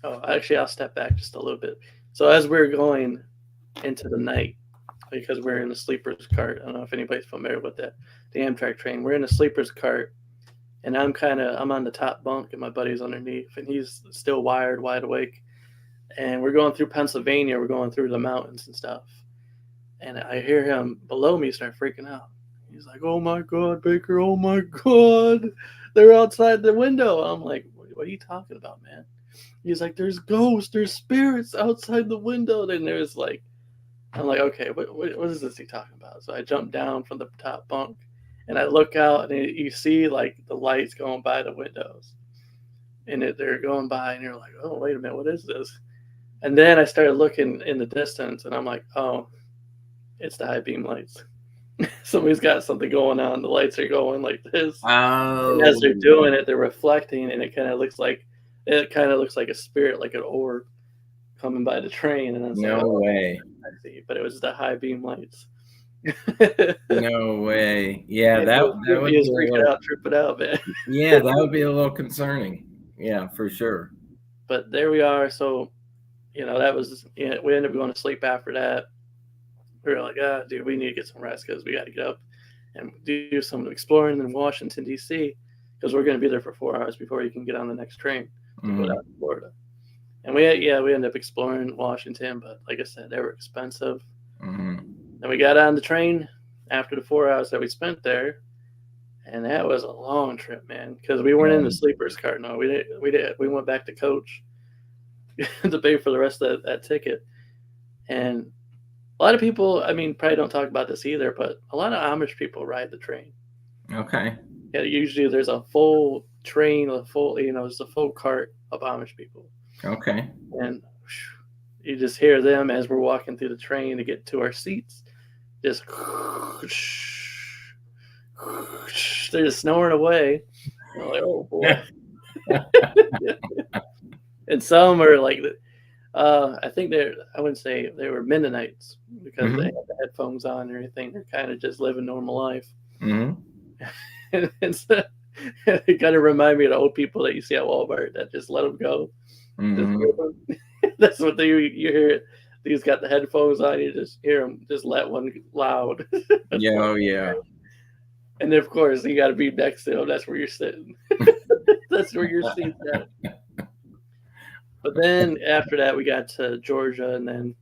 Oh, actually, I'll step back just a little bit. So as we're going into the night, because we're in the sleeper's cart, I don't know if anybody's familiar with that, the Amtrak train. We're in a sleeper's cart, and I'm on the top bunk, and my buddy's underneath, and he's still wired, wide awake. And we're going through Pennsylvania. We're going through the mountains and stuff. And I hear him below me start freaking out. He's like, "Oh my God, Baker! Oh my God, they're outside the window." I'm like, "What are you talking about, man?" He's like, "There's ghosts, there's spirits outside the window." Then there's like, I'm like, "Okay, what is this he talking about?" So I jump down from the top bunk, and I look out, and you see like the lights going by the windows, and they're going by, and you're like, "Oh, wait a minute, what is this?" And then I started looking in the distance, and I'm like, "Oh, it's the high beam lights." Somebody's got something going on. The lights are going like this, and as they're Oh, doing it, they're reflecting, and it kind of looks like a spirit, like an orb coming by the train. And it's like, no "Oh, way. I see." But it was the high beam lights. No way. Yeah, Yeah, that he would was be a freaking little, out, tripping out, man. yeah, that would be a little concerning. Yeah, for sure. But there we are. So that was, we ended up going to sleep after that. We were like, "Ah, dude, we need to get some rest because we got to get up and do some exploring in Washington, D.C., because we're going to be there for 4 hours before you can get on the next train to go down to Florida." And we ended up exploring Washington, but like I said, they were expensive. Mm-hmm. And we got on the train after the 4 hours that we spent there, and that was a long trip, man, because we weren't in the sleeper's cart. No, we went back to coach to pay for the rest of that ticket. And a lot of people, I mean, probably don't talk about this either, but a lot of Amish people ride the train. Okay. Yeah, usually there's a full train, there's a full cart of Amish people. Okay. And you just hear them as we're walking through the train to get to our seats. Just they're just snoring away. I'm like, "Oh boy." And some are like, I think I wouldn't say they were Mennonites because they Mm-hmm. have the headphones on and everything. They're kind of just living normal life. Mm-hmm. And so, it kind of remind me of the old people that you see at Walmart that just let them go. Mm-hmm. That's what you hear. It. He's got the headphones on. You just hear him just let one loud. Yeah, oh yeah. And of course, you got to be next to him. That's where you're sitting. That's where your seat's at. But then after that, we got to Georgia, and then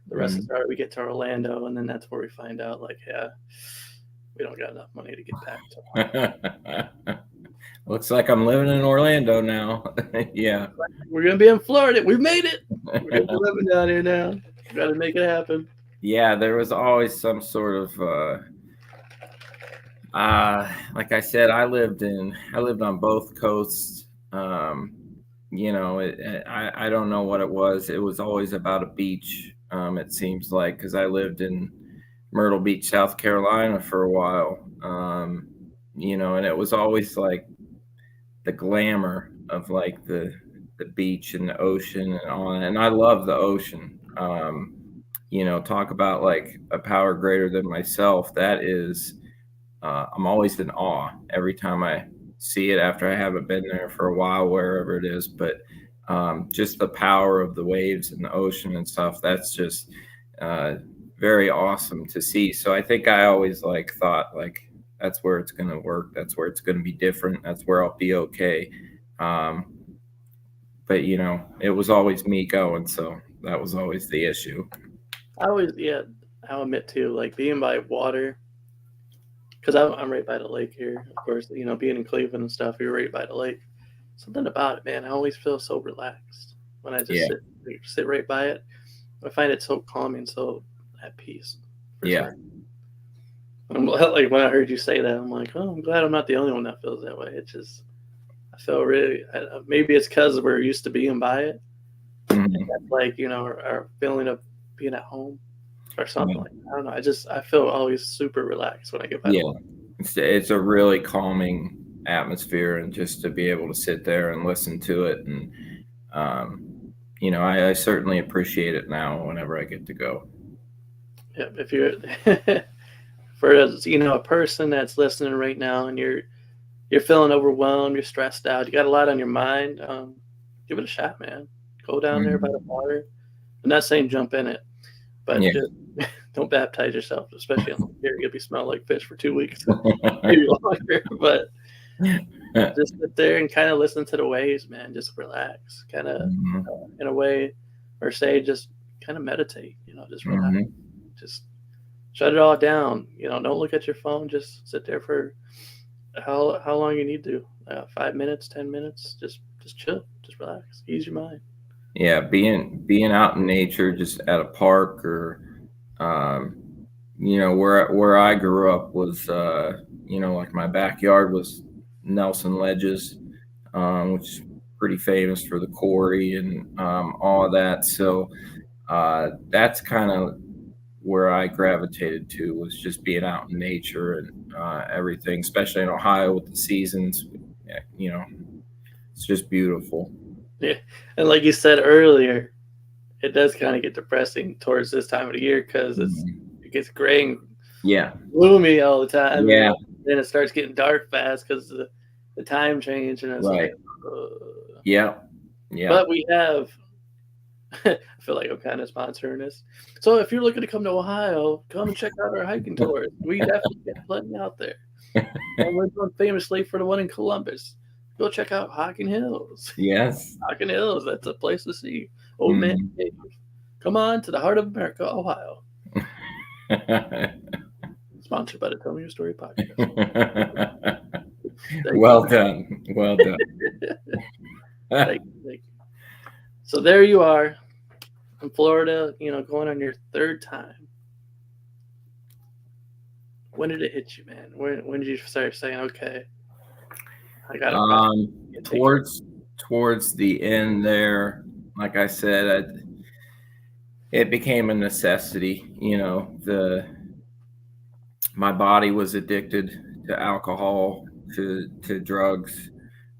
the rest of the story, we get to Orlando, and then that's where we find out, like, yeah, we don't got enough money to get back to. Looks like I'm living in Orlando now. Yeah. We're gonna be in Florida. We've made it. We're gonna be living down here now. Got to make it happen. Yeah, there was always some sort of like I said, I lived on both coasts. I don't know what it was. It was always about a beach. It seems like, because I lived in Myrtle Beach, South Carolina for a while. And it was always like the glamour of like the beach and the ocean and all. And I love the ocean. Talk about like a power greater than myself. That is, I'm always in awe every time I see it after I haven't been there for a while, wherever it is. But just the power of the waves and the ocean and stuff, that's just very awesome to see. So I think I always thought that's where it's going to work. That's where it's going to be different. That's where I'll be okay. But it was always me going. So that was always the issue. I'll admit too, like being by water, because I'm right by the lake here. Of course, being in Cleveland and stuff, you're right by the lake. Something about it, man. I always feel so relaxed when I just sit right by it. I find it so calming, so at peace. Yeah. I'm like, when I heard you say that, I'm like, oh, I'm glad I'm not the only one that feels that way. It's just, I feel really, maybe it's because we're used to being by it. Mm-hmm. And that's like, our feeling of being at home or something. Like that. I don't know. I feel always super relaxed when I get by the water. It's a really calming atmosphere, and just to be able to sit there and listen to it. And, I certainly appreciate it now whenever I get to go. Yeah. If you're, for a person that's listening right now and you're feeling overwhelmed, you're stressed out, you got a lot on your mind, give it a shot, man. Go down there by the water. I'm not saying jump in it, but don't baptize yourself, especially on here. You'll be smelling like fish for 2 weeks, maybe longer. But just sit there and kind of listen to the waves, man. Just relax, kind of Mhm. in a way, or say just kind of meditate. Just relax, Mhm. just shut it all down. Don't look at your phone. Just sit there for how long you need to. 5 minutes, 10 minutes. Just chill, just relax, ease your mind. Yeah, being out in nature, just at a park or um, where I grew up was like my backyard was Nelson Ledges, which is pretty famous for the quarry and all of that. So that's kind of where I gravitated to, was just being out in nature and everything, especially in Ohio with the seasons. Yeah, it's just beautiful. Yeah, and like you said earlier, it does kind of get depressing towards this time of the year because Mhm. it gets gray and Yeah, gloomy all the time, and yeah, then it starts getting dark fast because the time change, and it's like, right. uh, Yeah, yeah. but we have. I feel like I'm kind of sponsoring this. So if you're looking to come to Ohio, come and check out our hiking tours. We definitely get plenty out there. And we're known famously for the one in Columbus. Go check out Hocking Hills. Yes. Hocking Hills, that's a place to see. Old Man Mhm. Cave. Come on to the heart of America, Ohio. Sponsored by the Tell Me Your Story podcast. Thank Well you. done. Well done. Thank you. Thank you. So there you are in Florida, going on your third time. When did it hit you, man? When did you start saying, okay, I got a problem. Can't take care. Towards the end there, like I said, it became a necessity. The my body was addicted to alcohol, to drugs.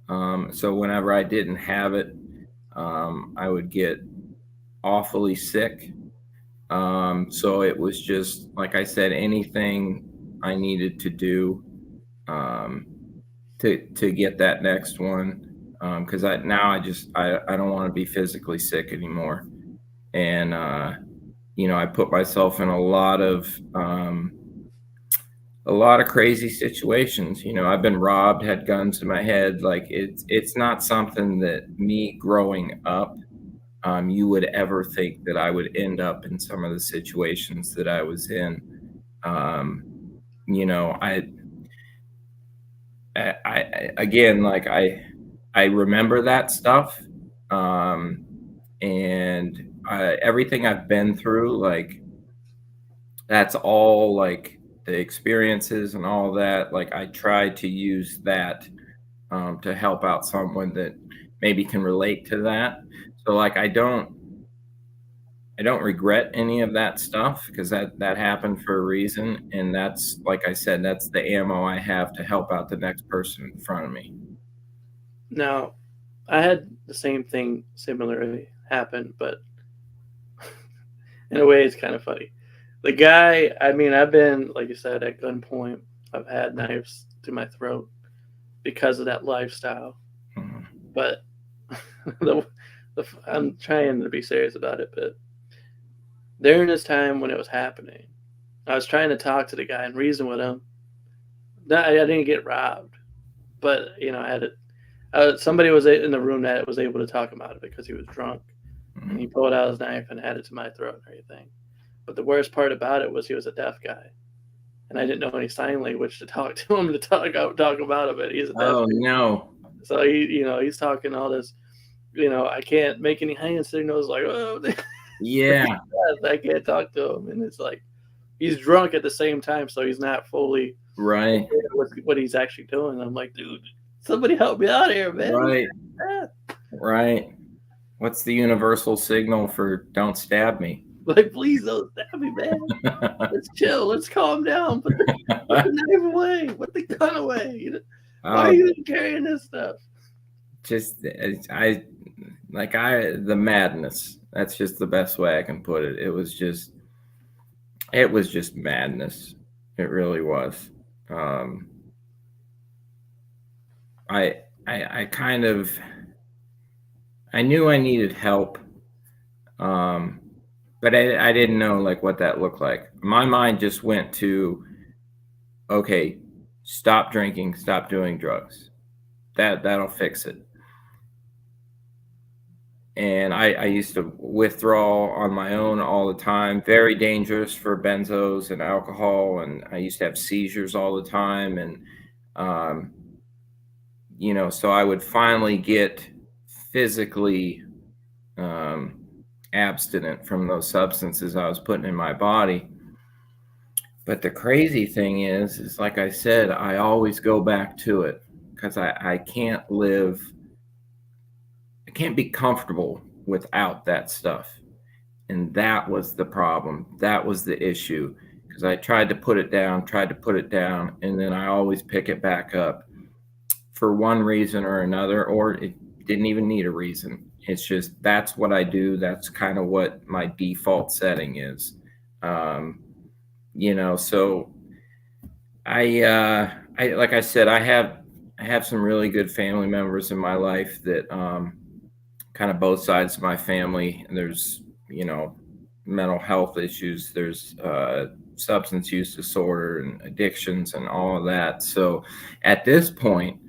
So whenever I didn't have it, I would get awfully sick. So it was just, like I said, anything I needed to do um, to get that next one. Because I don't want to be physically sick anymore. And I put myself in a lot of crazy situations. I've been robbed, had guns in my head. Like it's not something that me growing up, you would ever think that I would end up in some of the situations that I was in. Um, you know, again, like I remember that stuff, um, and everything I've been through, like that's all like the experiences and all that. Like I try to use that to help out someone that maybe can relate to that. So like I don't regret any of that stuff because that happened for a reason, and that's, like I said, that's the ammo I have to help out the next person in front of me. Now, I had the same thing similarly happen, but in a way, it's kind of funny. The guy, I mean, I've been, like you said, at gunpoint. I've had knives to my throat because of that lifestyle. Mhm. But the, I'm trying to be serious about it. But during this time when it was happening, I was trying to talk to the guy and reason with him. I didn't get robbed, but I had it. Somebody was in the room that was able to talk him out of it because he was drunk, and he Mhm. pulled out his knife and had it to my throat and everything. But the worst part about it was he was a deaf guy, and I didn't know any sign language to talk to him to talk him out of it. He's a deaf Oh, dude, no. so he's talking all this. I can't make any hand signals like oh, Yeah, I can't talk to him, and it's like he's drunk at the same time, so he's not fully right, aware of what he's actually doing. I'm like, dude, somebody help me out here, man. right, right. What's the universal signal for "don't stab me"? Like, please don't stab me, man. Let's chill. Let's calm down. Put the knife away. Put the gun away. Why are Oh, you carrying this stuff? just the madness. That's just the best way I can put it. It was just madness. It really was. Um, I I kind of I knew I needed help. Um, but I didn't know like what that looked like. My mind just went to, okay, stop drinking, stop doing drugs. That'll fix it. And I used to withdraw on my own all the time. Very dangerous for benzos and alcohol, and I used to have seizures all the time. And um, so I would finally get physically um, abstinent from those substances I was putting in my body. But the crazy thing is like I said, I always go back to it because I can't I can't be comfortable without that stuff. And that was the problem. That was the issue because I tried to put it down, and then I always pick it back up for one reason or another, or it didn't even need a reason. It's just that's what I do. That's kind of what my default setting is. Um, so I like I said, I have some really good family members in my life that kind of both sides of my family. There's mental health issues. There's substance use disorder and addictions and all of that. So at this point,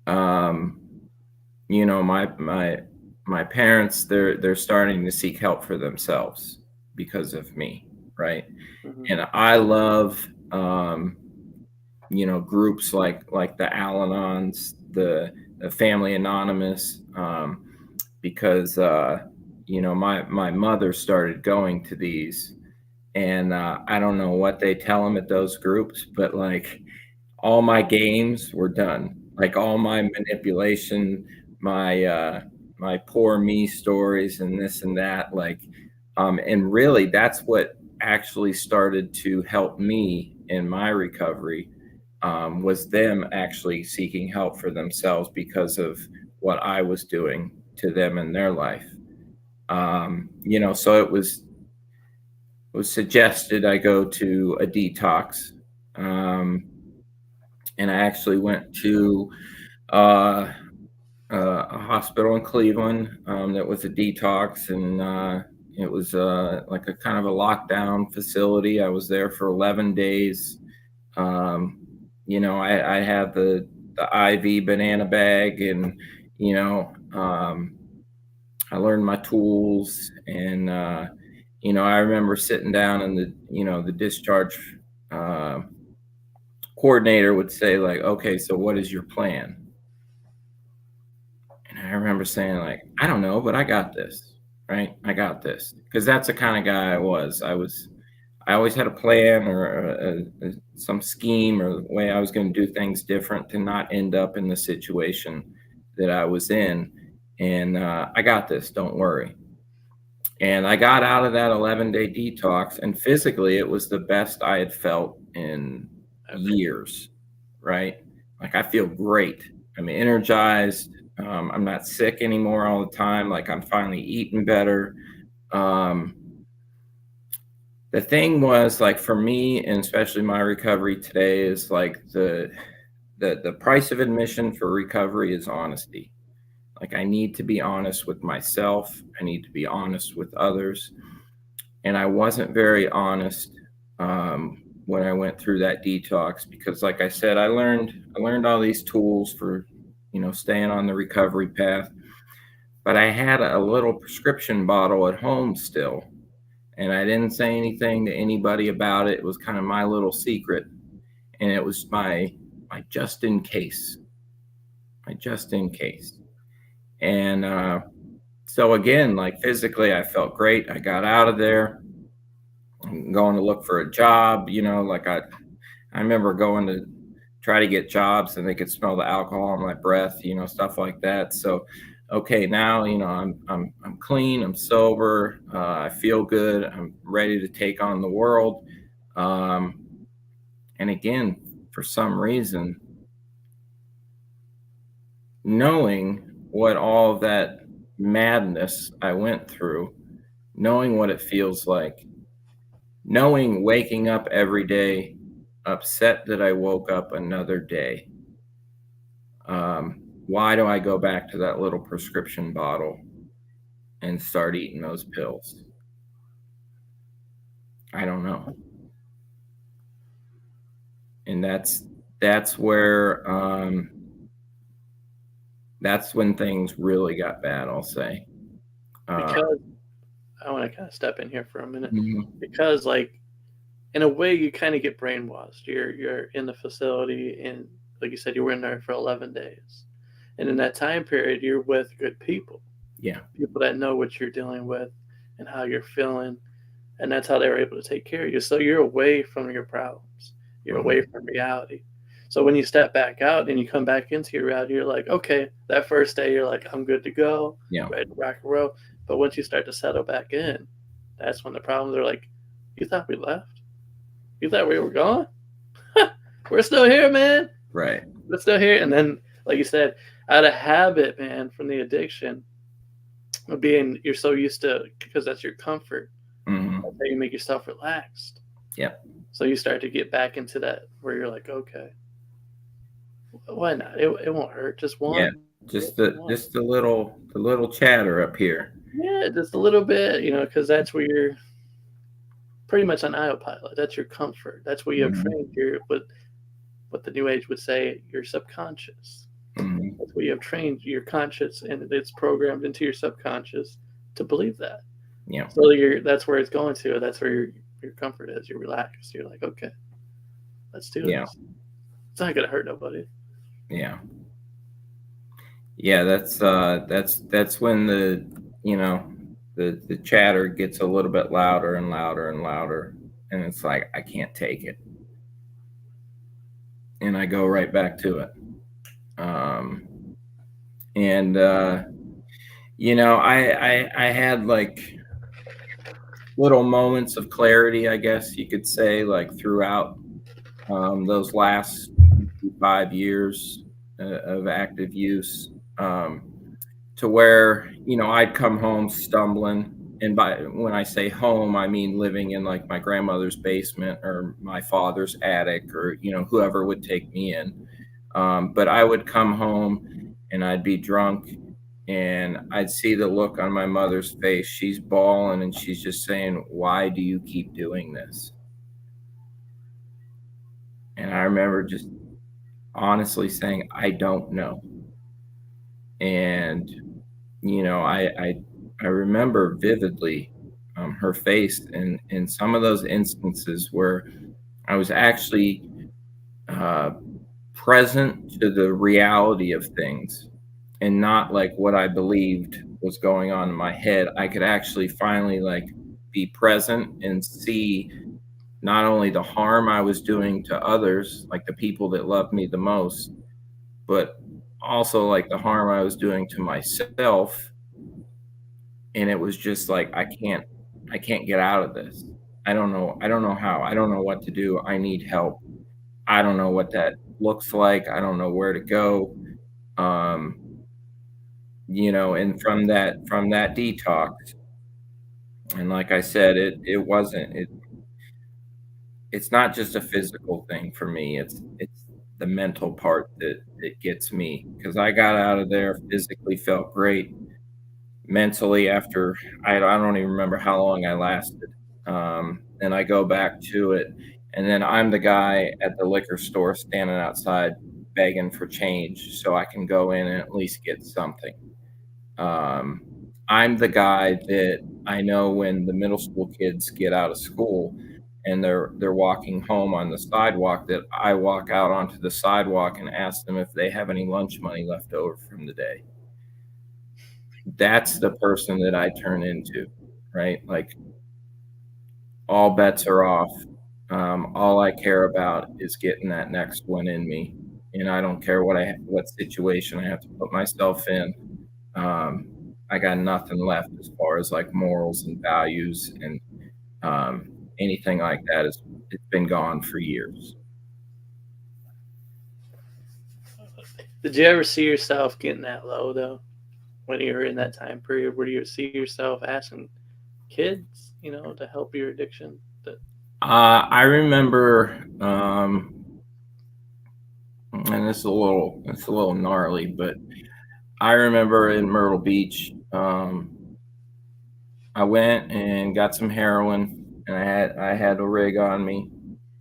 um, my parents they're starting to seek help for themselves because of me, right? Mm-hmm. And I love groups like the Al-Anons, the Family Anonymous, because my mother started going to these, and I don't know what they tell them at those groups, but like all my games were done, like all my manipulation, my poor me stories and this and that, like and really that's what actually started to help me in my recovery, was them actually seeking help for themselves because of what I was doing to them in their life. So it was suggested I go to a detox, and I actually went to uh, a hospital in Cleveland that was a detox, and it was like a kind of a lockdown facility. I was there for 11 days. I had the IV banana bag, and you know, um, I learned my tools, and I remember sitting down, and the discharge uh, coordinator would say like, "Okay, so what is your plan?" And I remember saying like, "I don't know, but I got this, right? I got this," because that's the kind of guy I was. I always had a plan or some scheme or the way I was going to do things different to not end up in the situation that I was in. And I got this, don't worry. And I got out of that 11-day detox, and physically, it was the best I had felt in years, right? Like, I feel great. I'm energized. I'm not sick anymore all the time. Like, I'm finally eating better. Um, the thing was, like, for me, and especially my recovery today, is like the price of admission for recovery is honesty. Like, I need to be honest with myself. I need to be honest with others. And I wasn't very honest when I went through that detox because, like I said, I learned all these tools for staying on the recovery path, but I had a little prescription bottle at home still, and I didn't say anything to anybody about it. It was kind of my little secret, and it was my just in case, my just in case. And so again, like physically, I felt great. I got out of there, going to look for a job. Like I remember going to try to get jobs, and they could smell the alcohol on my breath. Stuff like that. So, okay, now I'm clean. I'm sober. I feel good. I'm ready to take on the world. Um, and again, for some reason, knowing what all of that madness I went through, knowing what it feels like, knowing waking up every day upset that I woke up another day. Why do I go back to that little prescription bottle and start eating those pills? I don't know. And that's where that's when things really got bad, I'll say. Uh, Because I want to kind of step in here for a minute, mhm, because like in a way you kind of get brainwashed. You're in the facility, and like you said, you were in there for 11 days, and in that time period, you're with good people, yeah. people that know what you're dealing with and how you're feeling, and that's how they were able to take care of you. So you're away from your problems. You're away Mhm, from reality. So when you step back out and you come back into your reality, you're like, okay, that first day, you're like, I'm good to go, yeah. ready to rock and roll. But once you start to settle back in, that's when the problems are like, you thought we left? You thought we were gone? We're still here, man. Right. We're still here. And then, like you said, out of habit, man, from the addiction of being, you're so used to, because that's your comfort. That's Mhm, how you make yourself relaxed. yeah. So you start to get back into that where you're like, okay, why not? It won't hurt. Just Yeah. one, Just just the one. just the little chatter up here. Yeah, just a little bit, because that's where you're pretty much on autopilot. That's your comfort. That's where you have Mhm, trained your what the new age would say, your subconscious. mhm, That's where you have trained your conscious, and it's programmed into your subconscious to believe that. yeah. So that's where it's going to. That's where your comfort is. You're relaxed. You're like, okay, let's do Yeah. this. It's not gonna hurt nobody. Yeah. Yeah, that's when you know, the chatter gets a little bit louder and louder and louder, and it's like, I can't take it, and I go right back to it. Um, and, I had, like, little moments of clarity, I guess you could say, like, throughout, those last 5 years, of active use, to where, I'd come home stumbling. And when I say home, I mean living in like my grandmother's basement or my father's attic or, whoever would take me in. But I would come home and I'd be drunk and I'd see the look on my mother's face. She's bawling and she's just saying, "Why do you keep doing this?" And I remember just honestly saying, "I don't know." And I remember vividly, her face in some of those instances where I was actually, uh, present to the reality of things and not like what I believed was going on in my head. I could actually finally, like, be present and see not only the harm I was doing to others, like the people that loved me the most, but also, like, the harm I was doing to myself. And it was just like, I can't get out of this. I don't know how. I don't know what to do. I need help. I don't know what that looks like. I don't know where to go. Um, and from that detox, and like I said, it's not just a physical thing for me. It's the mental part that gets me because I got out of there, physically felt great. Mentally, after I don't even remember how long I lasted, and I go back to it, and then I'm the guy at the liquor store standing outside begging for change so I can go in and at least get something. Um, I'm the guy that I know when the middle school kids get out of school and they're walking home on the sidewalk, that I walk out onto the sidewalk and ask them if they have any lunch money left over from the day. That's the person that I turn into, right? Like, all bets are off. All I care about is getting that next one in me, and I don't care what situation I have to put myself in. Um, I got nothing left as far as, like, morals and values and, um, anything like that is it's been gone for years. Did you ever see yourself getting that low though? When you were in that time period, where do you see yourself asking kids, to help your addiction? I remember, and it's a little gnarly, but I remember in Myrtle Beach, I went and got some heroin, and I had a rig on me,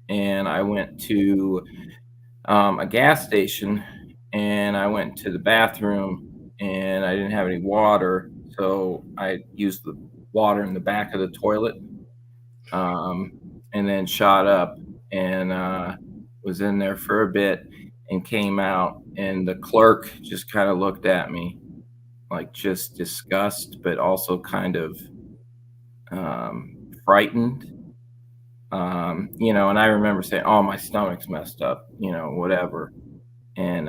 and I went to a gas station, and I went to the bathroom, and I didn't have any water, so I used the water in the back of the toilet, um, and then shot up and was in there for a bit and came out, and the clerk just kind of looked at me like just disgust, but also kind of frightened. And I remember saying, "Oh, my stomach's messed up," whatever. And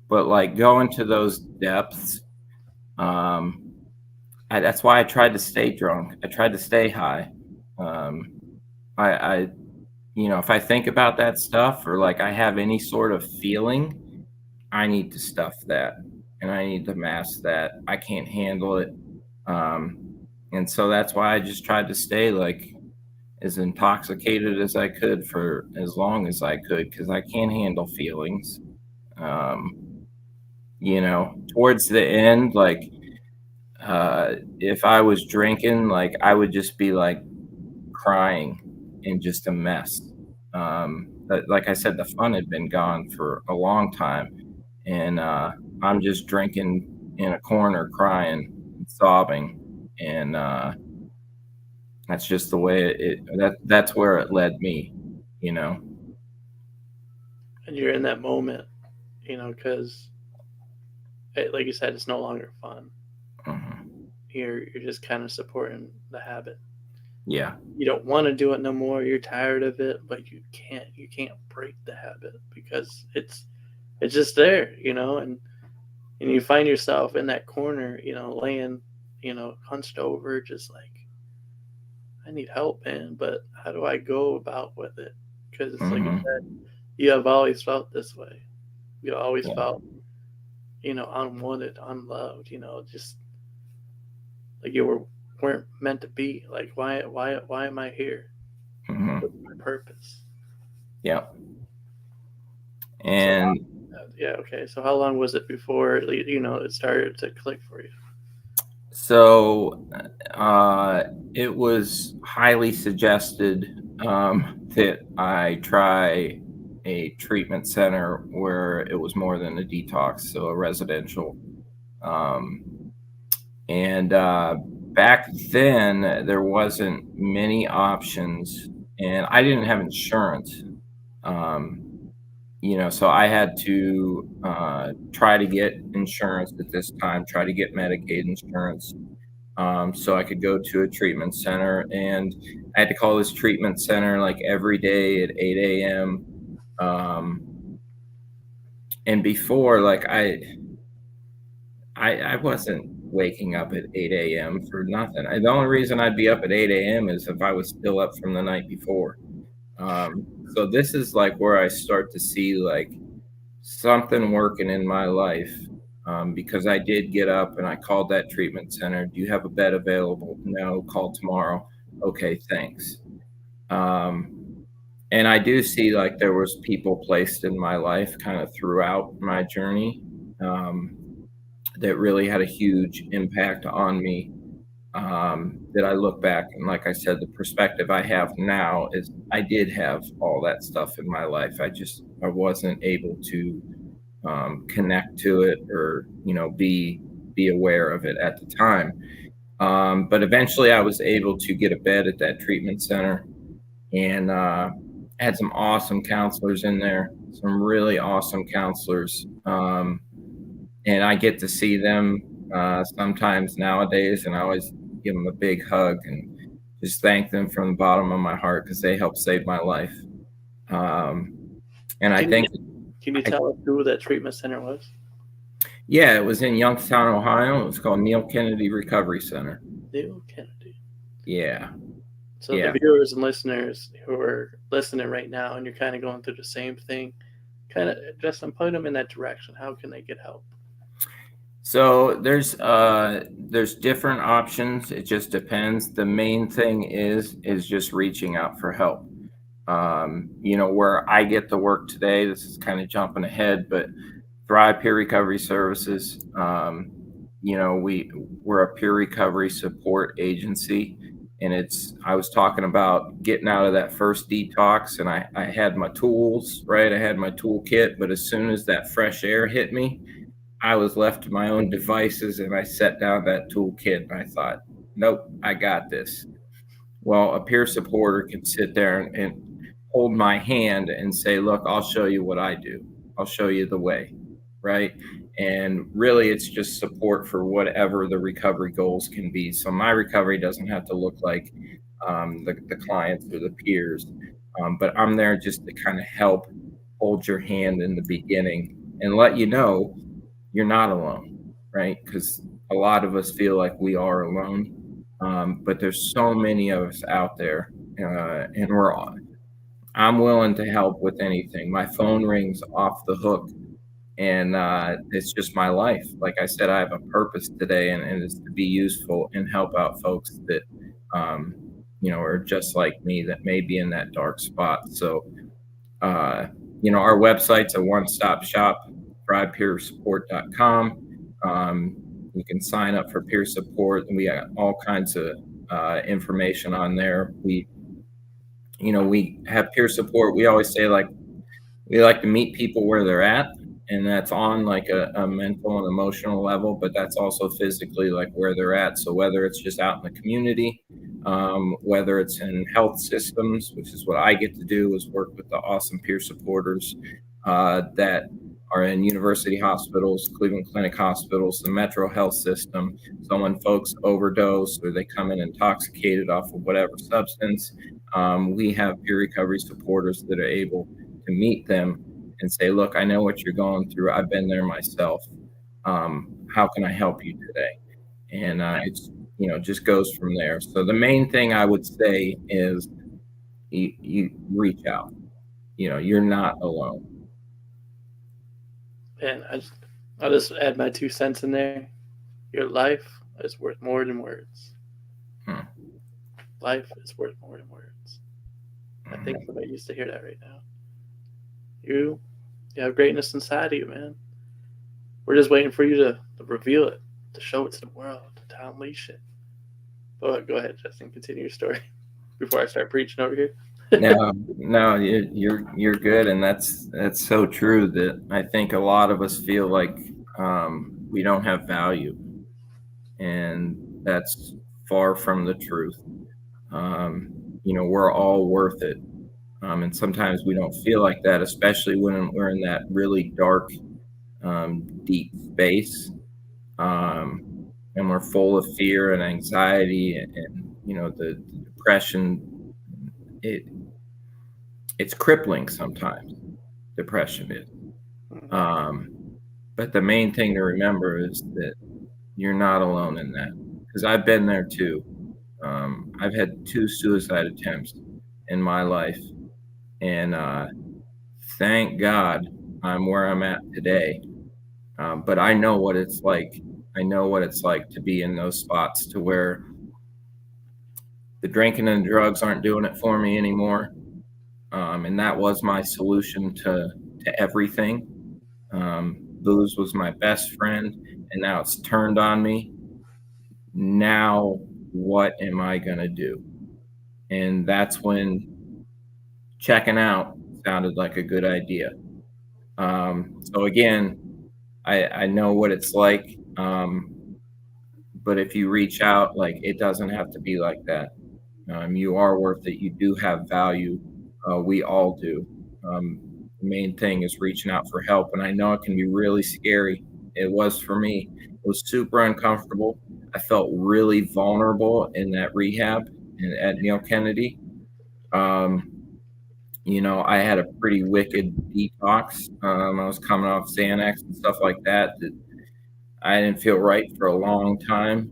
but like going to those depths, um, that's why I tried to stay drunk. I tried to stay high. Um, I if I think about that stuff or like I have any sort of feeling, I need to stuff that and I need to mask that. I can't handle it. Um, and so that's why I just tried to stay like as intoxicated as I could for as long as I could because I can't handle feelings. Um, Towards the end, like if I was drinking, like I would just be like crying and just a mess. But like I said, the fun had been gone for a long time, and I'm just drinking in a corner, crying, and sobbing, and that's just the way that's where it led me, you know. And you're in that moment, because like you said, it's no longer fun. Mhm. You're just kind of supporting the habit. Yeah. You don't want to do it no more. You're tired of it, but you can't break the habit because it's just there, and you find yourself in that corner, laying, hunched over, just like, I need help, man, but how do I go about with it? Because it's like you Hmm. said, you have always felt this way. You always Yeah. felt, unwanted, unloved, just like weren't meant to be. Like, why am I here? Hmm. What's my purpose? Yeah. So, And yeah, okay. So, how long was it before it started to click for you? so it was highly suggested that I try a treatment center where it was more than a detox, so a residential. Um, and back then, there wasn't many options, and I didn't have insurance. Um, so I had to try to get insurance at this time, try to get Medicaid insurance so I could go to a treatment center. And I had to call this treatment center like every day at 8 a.m. Um, and before, like I wasn't waking up at 8 a.m. for nothing. The only reason I'd be up at 8 a.m. is if I was still up from the night before. So this is like where I start to see like something working in my life because I did get up and I called that treatment center. Do you have a bed available? No, call tomorrow. Okay, thanks. Um, and I do see like there was people placed in my life kind of throughout my journey um, that really had a huge impact on me. That I look back and, like I said, the perspective I have now is I did have all that stuff in my life. I wasn't able to connect to it or be aware of it at the time. But eventually, I was able to get a bed at that treatment center and had some awesome counselors in there, some really awesome counselors, and I get to see them sometimes nowadays, and I always give them a big hug and just thank them from the bottom of my heart because they helped save my life. Um, and I Can you think can you I, tell us who that treatment center was? Yeah, it was in Youngstown, Ohio. It was called Neil Kennedy Recovery Center. Neil Kennedy. Yeah, So the yeah. viewers and listeners who are listening right now, and you're kind of going through the same thing, kind of just point them in that direction. How can they get help? So there's different options. It just depends. The main thing is just reaching out for help. Where I get to work today, this is kind of jumping ahead, but Thrive Peer Recovery Services, we're a peer recovery support agency. And I was talking about getting out of that first detox, and I had my tools, right? I had my toolkit, but as soon as that fresh air hit me, I was left to my own devices, and I set down that toolkit and I thought, nope, I got this. Well, a peer supporter can sit there and hold my hand and say, look, I'll show you what I do. I'll show you the way, right? And really, it's just support for whatever the recovery goals can be. So my recovery doesn't have to look like the clients or the peers, but I'm there just to kind of help hold your hand in the beginning and let you know you're not alone, right? Because a lot of us feel like we are alone, but there's so many of us out there, and I'm willing to help with anything. My phone rings off the hook, and it's just my life. Like I said, I have a purpose today, and it's to be useful and help out folks that, um, are just like me that may be in that dark spot. So, uh, our website's a one-stop shop, thrivepeersupport.com. You can sign up for peer support, and we got all kinds of information on there. We have peer support. We always say, like, we like to meet people where they're at, and that's on like a mental and emotional level, but that's also physically, like, where they're at. So whether it's just out in the community, whether it's in health systems, which is what I get to do, is work with the awesome peer supporters that are in university hospitals, Cleveland Clinic hospitals, the Metro Health System. So when folks overdose or they come in intoxicated off of whatever substance, we have peer recovery supporters that are able to meet them and say, look, I know what you're going through. I've been there myself. How can I help you today? And it's, just goes from there. So the main thing I would say is you reach out. You're not alone. And I'll just add my 2 cents in there. Your life is worth more than words. Life is worth more than words. I think somebody needs to hear that right now. You have greatness inside of you, man. We're just waiting for you to reveal it, to show it to the world, to unleash it. But go ahead, Justin. Continue your story before I start preaching over here. No, you're good, and that's so true. That I think a lot of us feel like we don't have value, and that's far from the truth. We're all worth it, and sometimes we don't feel like that, especially when we're in that really dark, deep space, and we're full of fear and anxiety, and the depression. It's crippling sometimes. Depression is. But the main thing to remember is that you're not alone in that, because I've been there too. I've had 2 suicide attempts in my life, and thank God I'm where I'm at today. But I know what it's like. I know what it's like to be in those spots to where the drinking and the drugs aren't doing it for me anymore. And that was my solution to everything. Booze was my best friend, and now it's turned on me. Now, what am I going to do? And that's when checking out sounded like a good idea. So again, I know what it's like. But if you reach out, like, it doesn't have to be like that. You are worth it. You do have value. We all do. The main thing is reaching out for help. And I know it can be really scary. It was for me. It was super uncomfortable. I felt really vulnerable in that rehab at Neil Kennedy. I had a pretty wicked detox. I was coming off Xanax and stuff like that I didn't feel right for a long time.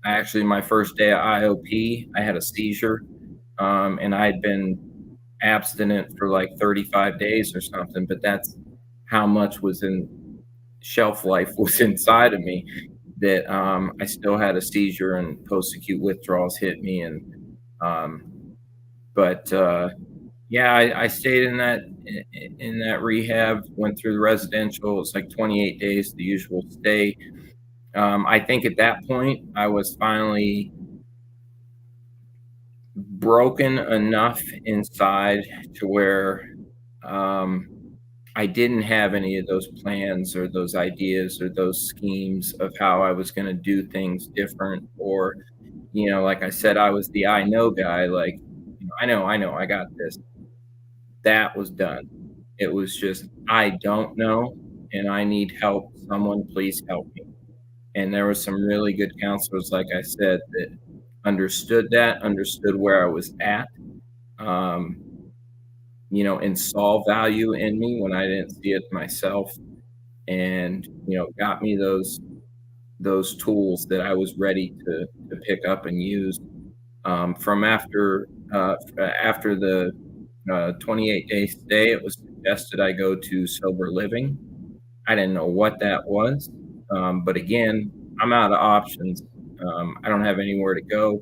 Actually, my first day at IOP, I had a seizure, and I'd been abstinent for like 35 days or something, but that's how much shelf life was inside of me, that I still had a seizure and post-acute withdrawals hit me. And I stayed in that rehab, went through the residential. It's like 28 days, the usual stay. I think at that point I was finally broken enough inside to where I didn't have any of those plans or those ideas or those schemes of how I was going to do things different. Or, like I said, I was the I know guy. Like, I know, I got this. That was done. It was just, I don't know, and I need help. Someone please help me. And there were some really good counselors, like I said, that understood where I was at, um, and saw value in me when I didn't see it myself, and got me those tools that I was ready to pick up and use. From after the 28-day stay, it was suggested I go to sober living. I didn't know what that was, but again, I'm out of options. I don't have anywhere to go,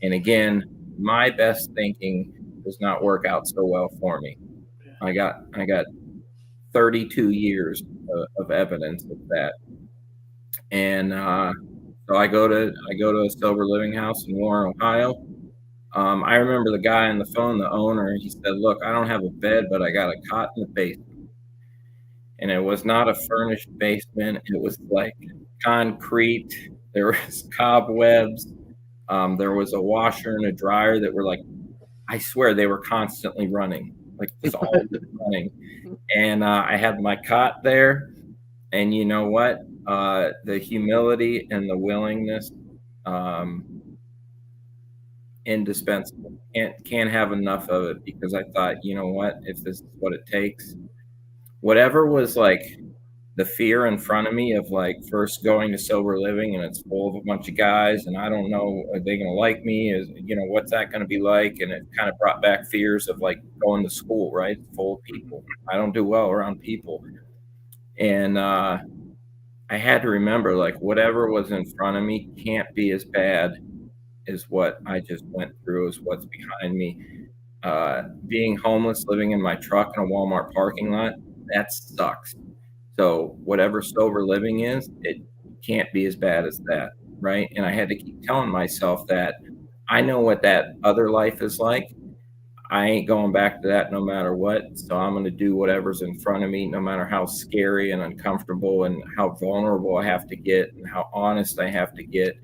and again, my best thinking does not work out so well for me. I got 32 years of evidence of that, and so I go to a sober living house in Warren, Ohio. I remember the guy on the phone, the owner. He said, "Look, I don't have a bed, but I got a cot in the basement." And it was not a furnished basement. It was like concrete. There was cobwebs. There was a washer and a dryer that were like, I swear they were constantly running, like just all running. And I had my cot there, and you know what? The humility and the willingness, um, indispensable. Can't have enough of it, because I thought, you know what? If this is what it takes, whatever was like the fear in front of me of like first going to sober living and it's full of a bunch of guys and I don't know, are they going to like me? What's that going to be like? And it kind of brought back fears of like going to school, right? Full of people. I don't do well around people. And I had to remember, like, whatever was in front of me can't be as bad as what I just went through, is what's behind me. Being homeless, living in my truck in a Walmart parking lot, that sucks. So whatever sober living is, it can't be as bad as that, right? And I had to keep telling myself that I know what that other life is like. I ain't going back to that no matter what. So I'm going to do whatever's in front of me, no matter how scary and uncomfortable and how vulnerable I have to get and how honest I have to get.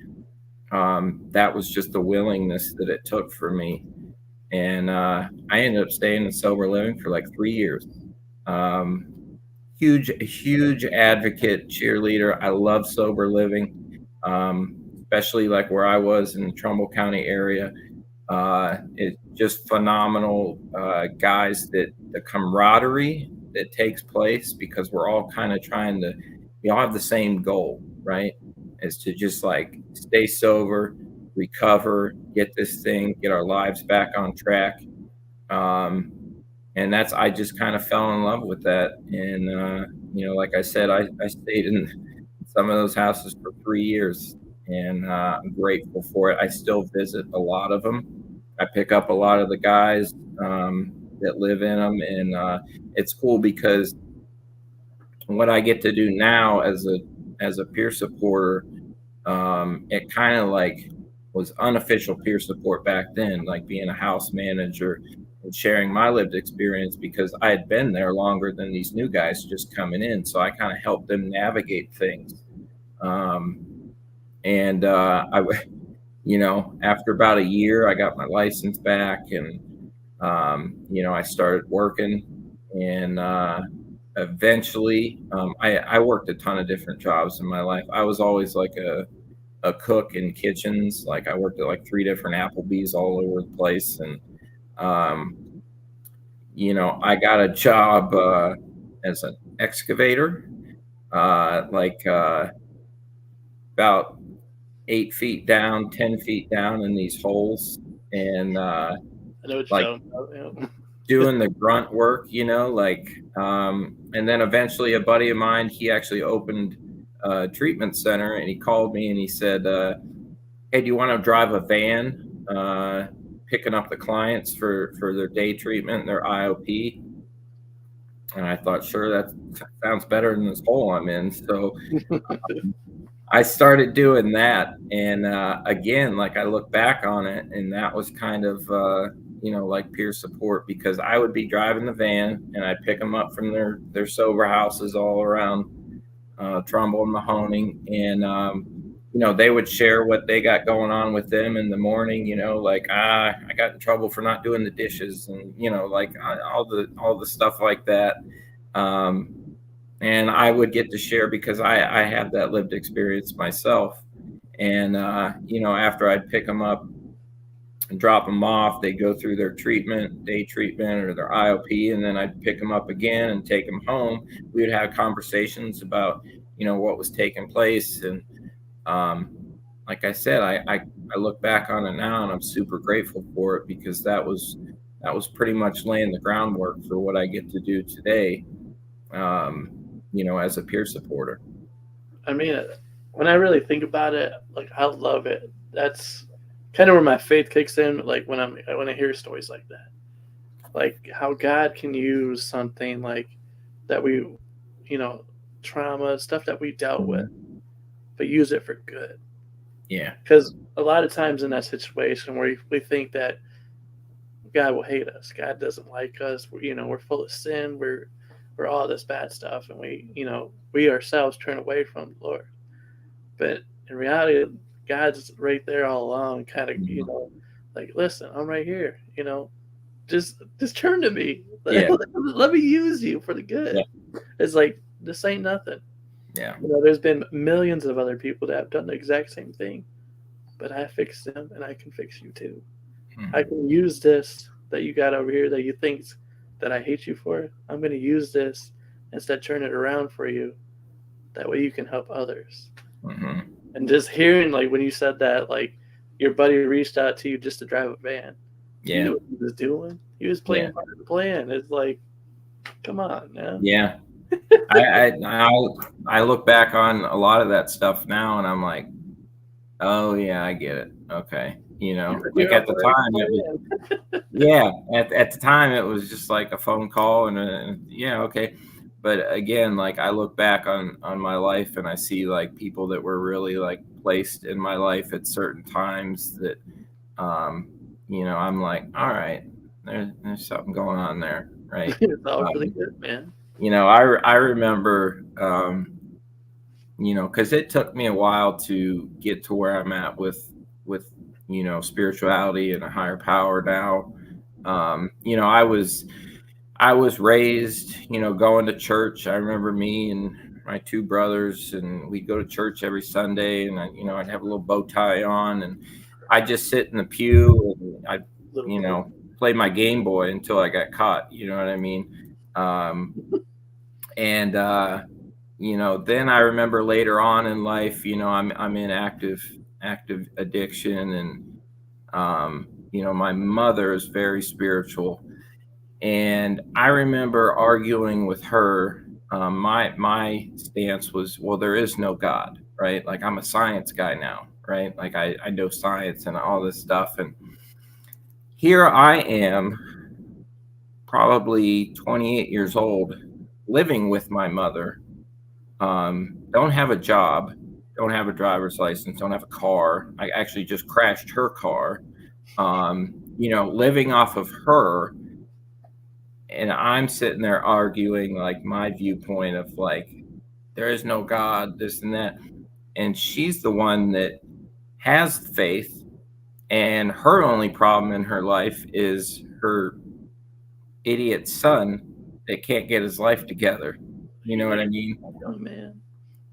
That was just the willingness that it took for me. And I ended up staying in sober living for like 3 years. Huge advocate, cheerleader. I love sober living, especially like where I was in the Trumbull County area. It's just phenomenal, guys, that the camaraderie that takes place, because we're all kind of we all have the same goal, right? Is to just like stay sober, recover, get this thing, get our lives back on track. And I just kind of fell in love with that. And, like I said, I stayed in some of those houses for 3 years, and I'm grateful for it. I still visit a lot of them. I pick up a lot of the guys that live in them, and it's cool because what I get to do now as a peer supporter, it kind of like was unofficial peer support back then, like being a house manager and sharing my lived experience, because I had been there longer than these new guys just coming in. So I kind of helped them navigate things. And after about a year, I got my license back, and I started working, and eventually, I worked a ton of different jobs in my life. I was always like a cook in kitchens. Like, I worked at like 3 different Applebee's all over the place, and I got a job as an excavator, about 8 feet down, 10 feet down in these holes, and I know what you're like talking about. Yeah. doing the grunt work, and then eventually a buddy of mine, he actually opened a treatment center, and he called me and he said, hey, do you want to drive a van picking up the clients for their day treatment and their IOP? And I thought, sure, that sounds better than this hole I'm in. So I started doing that, and again, like I look back on it, and that was kind of like peer support, because I would be driving the van and I'd pick them up from their sober houses all around Trumbull and Mahoning, and they would share what they got going on with them in the morning. Like I got in trouble for not doing the dishes, and like all the stuff like that. Um, and I would get to share because I have that lived experience myself. And after I'd pick them up and drop them off, they'd go through their day treatment or their IOP, and then I'd pick them up again and take them home. We would have conversations about what was taking place, and like I said, I look back on it now and I'm super grateful for it, because that was pretty much laying the groundwork for what I get to do today, as a peer supporter. I mean, when I really think about it, like I love it. That's kind of where my faith kicks in. Like when I hear stories like that, like how God can use something like that you know, trauma stuff that we dealt with, but use it for good. Yeah. Because a lot of times in that situation where we think that God will hate us, God doesn't like us. We're full of sin. We're all this bad stuff, and we ourselves turn away from the Lord. But in reality, God's right there all along, kind of, like, listen, I'm right here. Just turn to me. Yeah. Let me use you for the good. Yeah. It's like this ain't nothing. Yeah. There's been millions of other people that have done the exact same thing, but I fixed them, and I can fix you too. I can use this that you got over here that you think that I hate you for. I'm going to use this instead, turn it around for you. That way you can help others. Mm-hmm. And just hearing, like, when you said that, like, your buddy reached out to you just to drive a van. Yeah. You knew what he was doing. He was playing part of the plan. It's like, come on now. Yeah. I look back on a lot of that stuff now, and I'm like, oh yeah, I get it. Okay. Like at the time, at the time it was just like a phone call and yeah, okay. But again, like I look back on my life and I see like people that were really like placed in my life at certain times that, I'm like, all right, there's something going on there. Right. It's all really good, man. I remember, because it took me a while to get to where I'm at with spirituality and a higher power now. I was raised, going to church. I remember me and my two brothers, and we'd go to church every Sunday, and I'd have a little bow tie on, and I'd just sit in the pew and I'd, play my Game Boy until I got caught. You know what I mean? And then I remember later on in life, I'm in active addiction, and my mother is very spiritual, and I remember arguing with her. My stance was, well, there is no God, right? Like I'm a science guy now, right? Like I know science and all this stuff, and here I am, probably 28 years old, living with my mother. Don't have a job, don't have a driver's license, don't have a car. I actually just crashed her car. Living off of her, and I'm sitting there arguing like my viewpoint of like there is no God, this and that, and she's the one that has faith, and her only problem in her life is her idiot son that can't get his life together. You know what I mean? Oh man.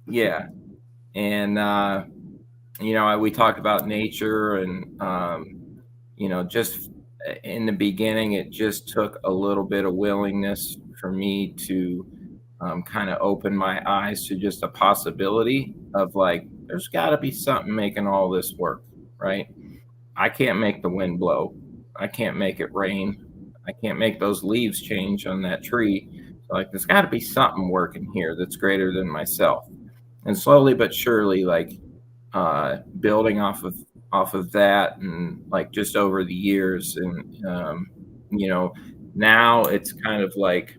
Yeah. And we talked about nature, and just in the beginning, it just took a little bit of willingness for me to kind of open my eyes to just a possibility of like, there's got to be something making all this work, right? I can't make the wind blow. I can't make it rain. I can't make those leaves change on that tree. So like, there's got to be something working here that's greater than myself. And slowly but surely, like building off of that, and like just over the years, and now it's kind of like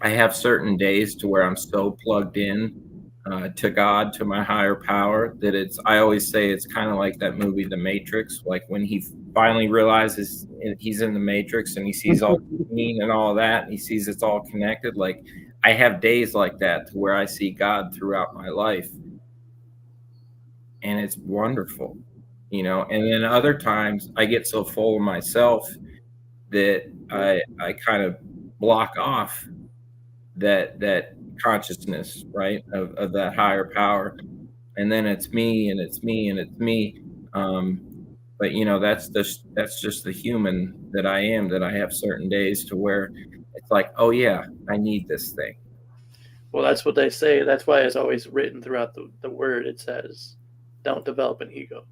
I have certain days to where I'm so plugged in to God, to my higher power. That I always say it's kind of like that movie, The Matrix. Like when he finally realizes he's in the Matrix and he sees all green and all that, and he sees it's all connected. Like I have days like that to where I see God throughout my life, and it's wonderful, And then other times I get so full of myself that I kind of block off that consciousness, right, of that higher power, and then it's me and it's me and it's me. But that's just the human that I am. That I have certain days to where it's like, oh yeah, I need this thing. Well, that's what they say. That's why it's always written throughout the word. It says, "Don't develop an ego,"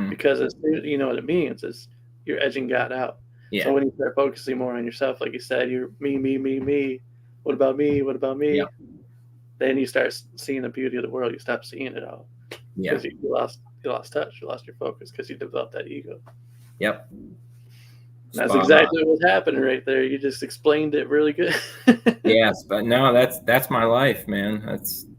because it's, you know what it means is you're edging God out. Yeah. So when you start focusing more on yourself, like you said, you're me, me, me, me. What about me? What about me? Yeah. Then you start seeing the beauty of the world. You stop seeing it all because you lost touch. You lost your focus because you developed that ego. Yep. That's exactly what's happening right there. You just explained it really good. Yes, but no, that's my life, man.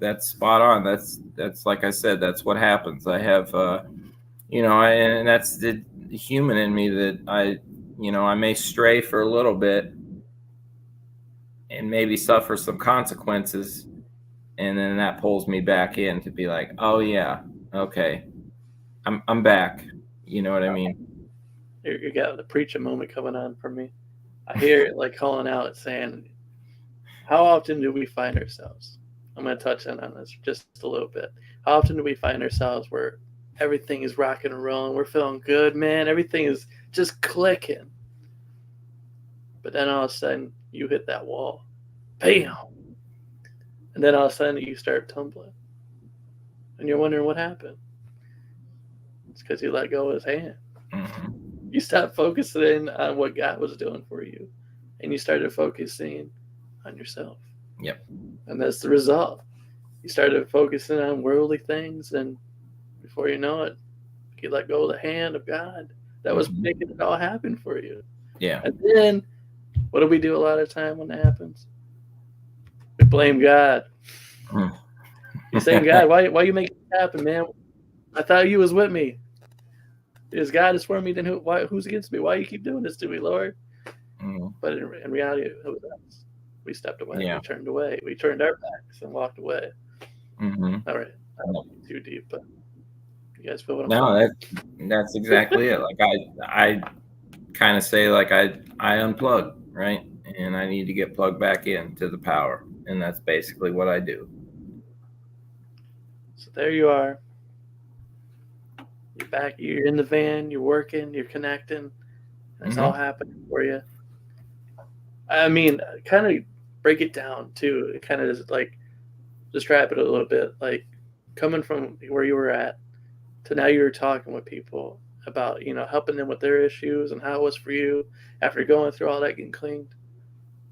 That's spot on. That's like I said, that's what happens. I have, and that's the human in me that I may stray for a little bit and maybe suffer some consequences, and then that pulls me back in to be like, oh yeah, okay, I'm back. You know what I mean? You got the preaching moment coming on for me. I hear it like calling out, saying, how often do we find ourselves? I'm going to touch on this just a little bit. How often do we find ourselves where everything is rocking and rolling? We're feeling good, man. Everything is just clicking. But then all of a sudden, you hit that wall. Bam! And then all of a sudden, you start tumbling. And you're wondering what happened. It's because you let go of his hand. Mm-hmm. You stopped focusing on what God was doing for you. And you started focusing on yourself. Yep. And that's the result. You started focusing on worldly things, and before you know it, you let go of the hand of God that was making it all happen for you. Yeah. And then, what do we do a lot of time when that happens? We blame God. You're saying, God, why you make it happen, man? I thought you was with me. If God is for me, then who's against me? Why you keep doing this to me, Lord? But in reality, it was us. We stepped away. Yeah. We turned away. We turned our backs and walked away. All right. I don't want to be too deep, but you guys feel what I'm saying? That's exactly it. Like I kind of say, like I unplug, right? And I need to get plugged back into the power. And that's basically what I do. So there you are. You're back. You're in the van. You're working. You're connecting. It's all happening for you. I mean, kind of break it down too. It kind of is like describe it a little bit. Like coming from where you were at to now you're talking with people about, helping them with their issues and how it was for you after going through all that, getting cleaned.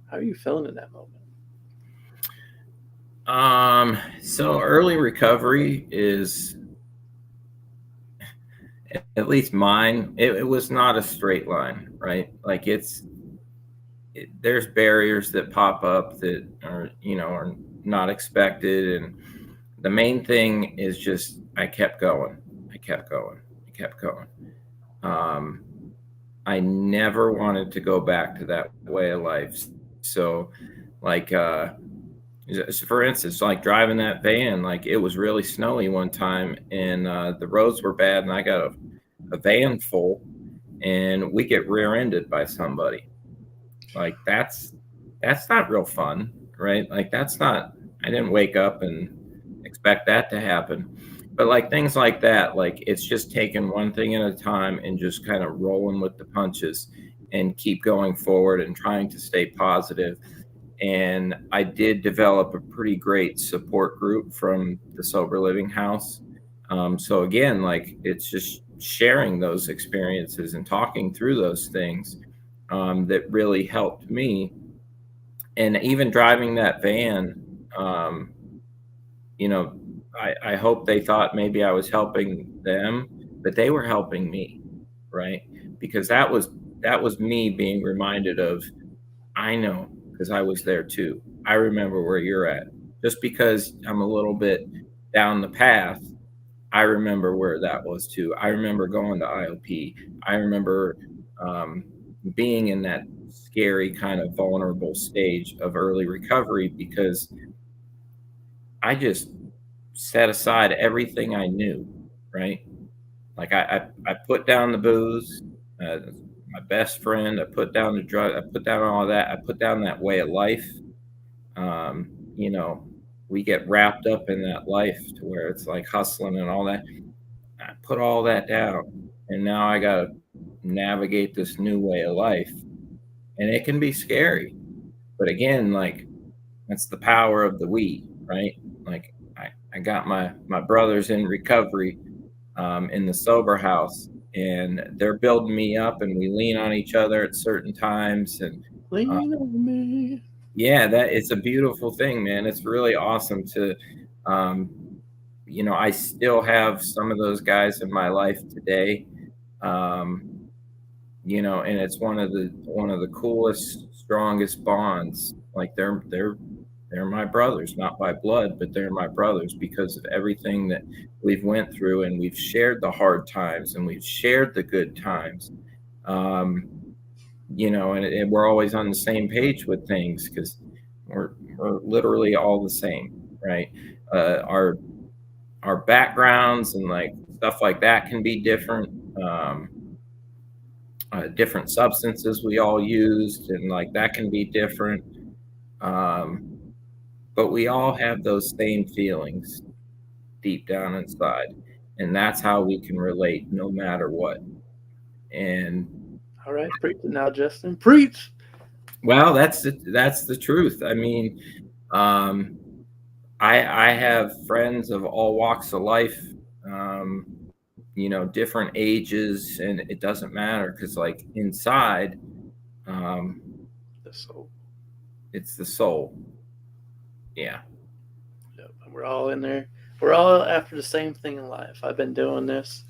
How are you feeling in that moment? So early recovery is, at least mine, it was not a straight line, right? Like there's barriers that pop up that are not expected. And the main thing is just, I kept going. I never wanted to go back to that way of life. So like, for instance, like driving that van, like it was really snowy one time and the roads were bad and I got a van full and we get rear-ended by somebody. Like that's not real fun, right? Like I didn't wake up and expect that to happen. But like things like that, like it's just taking one thing at a time and just kind of rolling with the punches and keep going forward and trying to stay positive. And I did develop a pretty great support group from the Sober Living House. So again, like it's just sharing those experiences and talking through those things that really helped me. And even driving that van, I hope they thought maybe I was helping them, but they were helping me, right? Because that was me being reminded of, I know, because I was there too. I remember where you're at. just because I'm a little bit down the path, I remember where that was too. I remember going to IOP. I remember um, being in that scary kind of vulnerable stage of early recovery because I just set aside everything I knew, right? Like I put down the booze, my best friend. I put down the drug. I put down all that. I put down that way of life. Um, you know, we get wrapped up in that life to where it's like hustling and all that. I put all that down, and now I got to navigate this new way of life, and it can be scary. But again, like that's the power of the we, right? Like I got my brothers in recovery in the sober house, and they're building me up, and we lean on each other at certain times, and uh, Lean on me. yeah, that it's a beautiful thing, man. It's really awesome to, um, I still have some of those guys in my life today, um, and it's one of the coolest, strongest bonds. Like they're my brothers, not by blood, but they're my brothers because of everything that we've went through, and we've shared the hard times and we've shared the good times. Um, and we're always on the same page with things because we're literally all the same, right? Our backgrounds and like stuff like that can be different. Different substances we all used, and like that can be different. Um, but we all have those same feelings deep down inside, and that's how we can relate no matter what. And All right, preach it now, Justin. Preach. well, that's the truth. I mean, um, I have friends of all walks of life, um, different ages, and it doesn't matter because like inside, um, The soul. it's the soul. Yeah. Yep. And we're all in there. We're all after the same thing in life. I've been doing this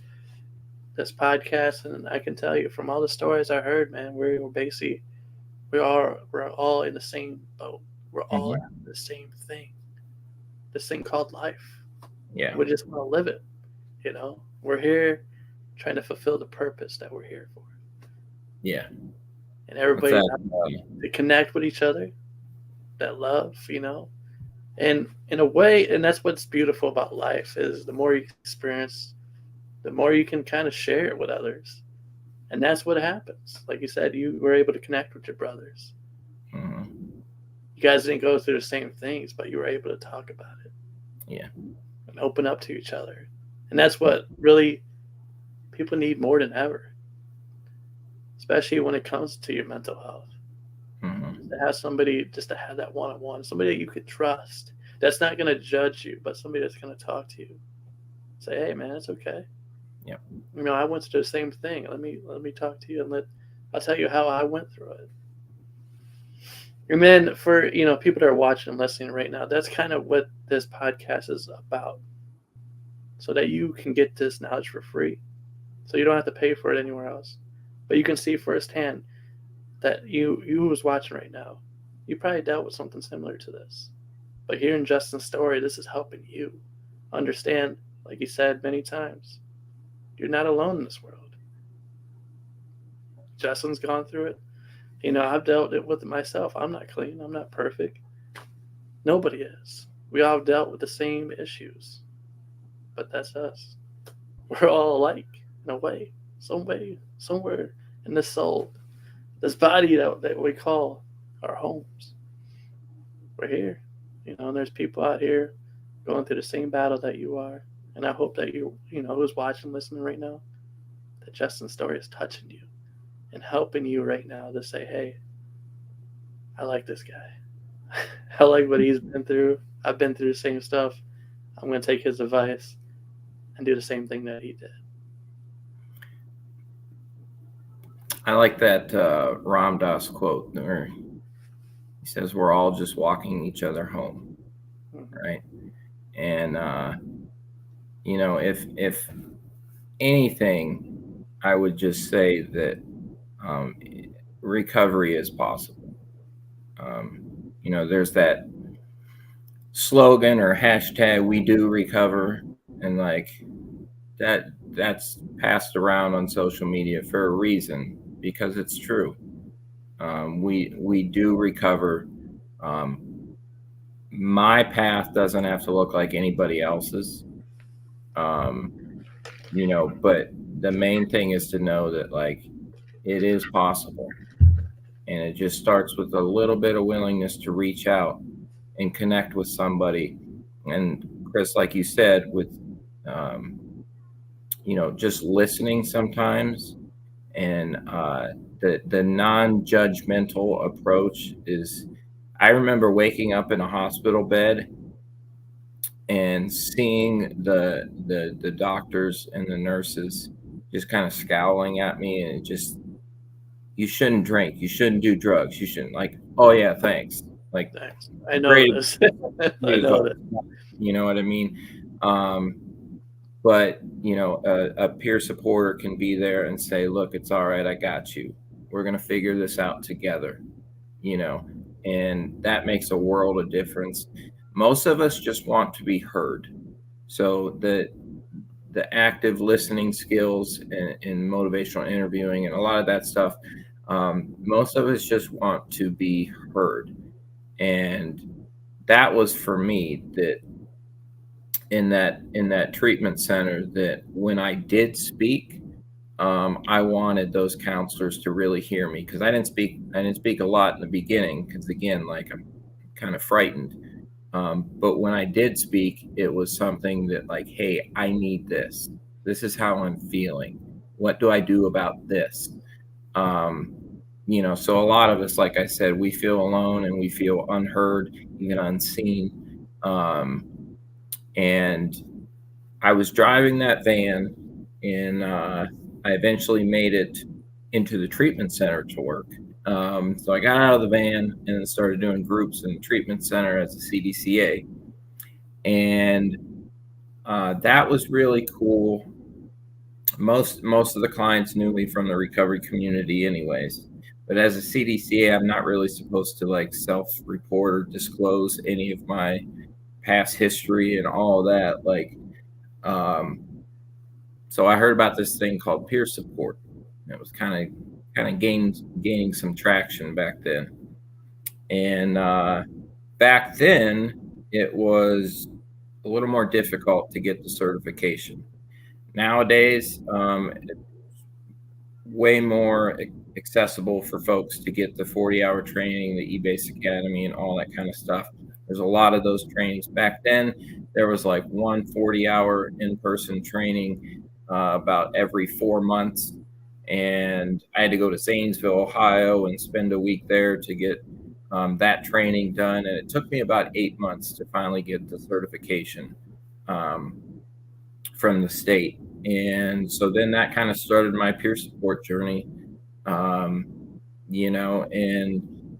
podcast, and I can tell you from all the stories I heard, man, we're basically we're all in the same boat. We're all Hmm. after the same thing. This thing called life. Yeah. We just want to live it. We're here trying to fulfill the purpose that we're here for, Yeah. and What's everybody's that? out to connect with each other. That love, and in a way, and that's what's beautiful about life is the more you experience, the more you can kind of share it with others, and that's what happens. Like you said, you were able to connect with your brothers. Mhm. You guys didn't go through the same things, but you were able to talk about it Yeah. and open up to each other, and that's what really people need more than ever, especially when it comes to your mental health. To Mhm. have somebody, just to have that one-on-one, somebody that you could trust, that's not going to judge you, but somebody that's going to talk to you, say, hey man, it's okay. Yep. I went through the same thing. Let me talk to you, and I'll tell you how I went through it. And then for people that are watching and listening right now, that's kind of what this podcast is about, so that you can get this knowledge for free, so you don't have to pay for it anywhere else, but you can see firsthand that you who's watching right now, you probably dealt with something similar to this. But hearing Justin's story, this is helping you understand, like he said many times, you're not alone in this world. Justin's gone through it. I've dealt with it myself. I'm not clean. I'm not perfect. Nobody is. We all have dealt with the same issues, but that's us. We're all alike in a way, some way, somewhere in this soul, this body that we call our homes. We're here. And there's people out here going through the same battle that you are. And I hope that who's watching, listening right now, that Justin's story is touching you and helping you right now to say, hey, I like this guy. I like what he's been through. I've been through the same stuff. I'm going to take his advice and do the same thing that he did. I like that Ram Dass quote where he says, "We're all just walking each other home," Mm-hmm. right? And if anything, I would just say that um, recovery is possible. There's that slogan or hashtag "We do recover," and like that's passed around on social media for a reason, because it's true. We do recover. Um, my path doesn't have to look like anybody else's. Um, but the main thing is to know that like it is possible, and it just starts with a little bit of willingness to reach out and connect with somebody. And Chris, like you said, with um, just listening sometimes, and the non-judgmental approach is. I remember waking up in a hospital bed and seeing the doctors and the nurses just kind of scowling at me, and it just, you shouldn't drink, you shouldn't do drugs, you shouldn't, like, oh yeah, thanks, like, Thanks. I know great, this. I great know advice, that. you know what I mean? um but a peer supporter can be there and say, look, it's all right, I got you, we're going to figure this out together, you know and that makes a world of difference. Most of us just want to be heard. So the active listening skills and motivational interviewing and a lot of that stuff, most of us just want to be heard. And that was for me, that in that treatment center, that when I did speak, I wanted those counselors to really hear me, because I didn't speak a lot in the beginning, because again, like, I'm kind of frightened. But when I did speak, it was something that, like, hey, I need this. This is how I'm feeling. What do I do about this? Um, so a lot of us, like I said, we feel alone and we feel unheard, even unseen. Um, and I was driving that van, and I eventually made it into the treatment center to work. So I got out of the van and then started doing groups in the treatment center as a CDCA. And that was really cool. Most of the clients knew me from the recovery community anyways, but as a CDCA, I'm not really supposed to like self-report or disclose any of my past history and all that. Like, um, so I heard about this thing called peer support. It was kind of gaining some traction back then. And back then, it was a little more difficult to get the certification. Nowadays, it's way more accessible for folks to get the 40-hour training, the eBase Academy, and all that kind of stuff. There's a lot of those trainings. Back then, there was like one 40-hour in-person training about every 4 months. And I had to go to Zanesville, Ohio, and spend a week there to get that training done. And it took me about 8 months to finally get the certification um, from the state. And so then that kind of started my peer support journey, um, and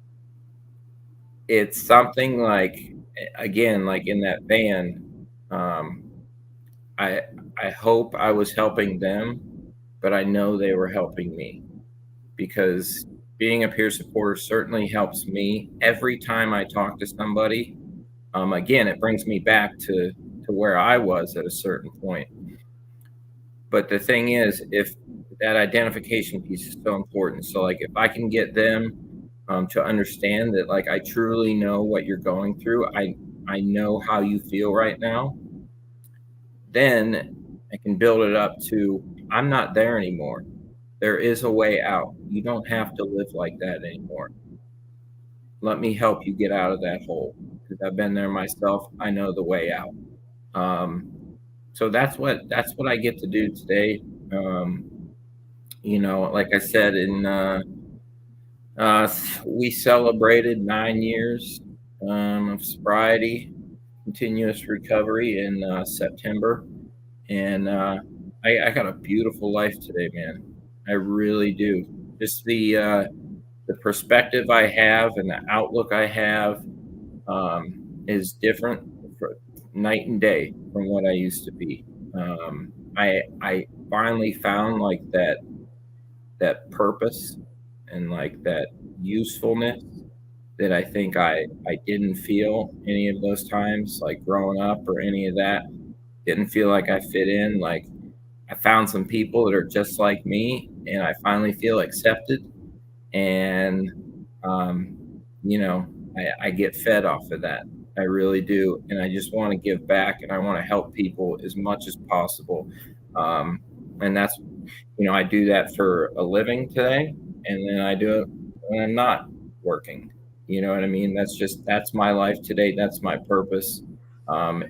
it's something like, again, like in that van, um, I I hope I was helping them, but I know they were helping me, because being a peer supporter certainly helps me. Every time I talk to somebody, again, it brings me back to where I was at a certain point. But the thing is, if that identification piece is so important, so like if I can get them to understand that, like, I truly know what you're going through, I know how you feel right now, then I can build it up to, I'm not there anymore. There is a way out. You don't have to live like that anymore. Let me help you get out of that hole, because I've been there myself. I know the way out. Um, so that's what I get to do today. Um, like I said, uh, we celebrated 9 years of sobriety, continuous recovery in September, and I got a beautiful life today, man. I really do. Just the perspective I have and the outlook I have is different for night and day from what I used to be. I finally found like that purpose and like that usefulness. that I think I didn't feel any of those times, like growing up or any of that. Didn't feel like I fit in. Like I found some people that are just like me, and I finally feel accepted. And um, you know, I get fed off of that. I really do, and I just want to give back, and I want to help people as much as possible. Um, and that's I do that for a living today, and then I do it when I'm not working. You know what I mean? That's my life today. That's my purpose,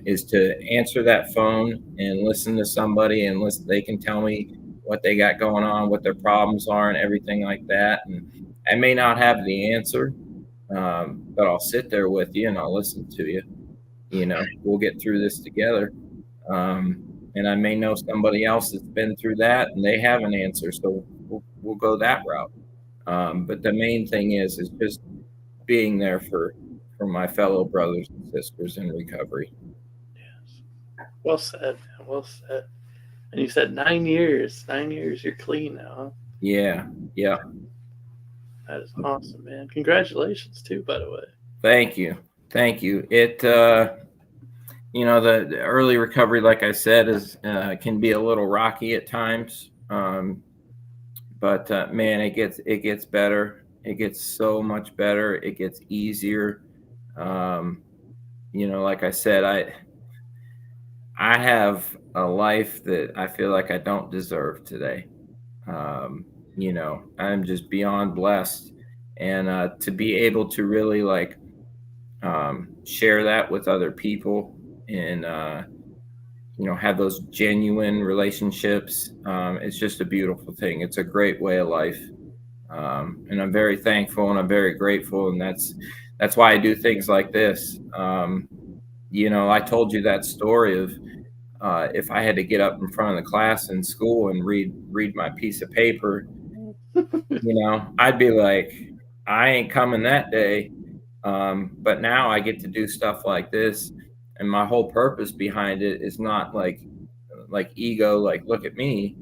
is to answer that phone and listen to somebody and listen. They can tell me what they got going on, what their problems are, and everything like that. And I may not have the answer, but I'll sit there with you and I'll listen to you. We'll get through this together. Um, and I may know somebody else that's been through that and they have an answer, so we'll go that route. But the main thing is just being there for my fellow brothers and sisters in recovery. Yes. Well said, man. Well said. And you said 9 years. 9 years, you're clean now, huh? Yeah, yeah. That is awesome, man. Congratulations, too, by the way. Thank you, thank you. The early recovery, like I said, is can be a little rocky at times. But man, it gets better. It gets so much better. It gets easier. Um, like I said, I have a life that I feel like I don't deserve today. I'm just beyond blessed, and to be able to really like share that with other people and have those genuine relationships. It's just a beautiful thing. It's a great way of life. And I'm very thankful and I'm very grateful, and that's why I do things like this. I told you that story of if I had to get up in front of the class in school and read my piece of paper, I'd be like, I ain't coming that day. But now I get to do stuff like this, and my whole purpose behind it is not like ego, like look at me.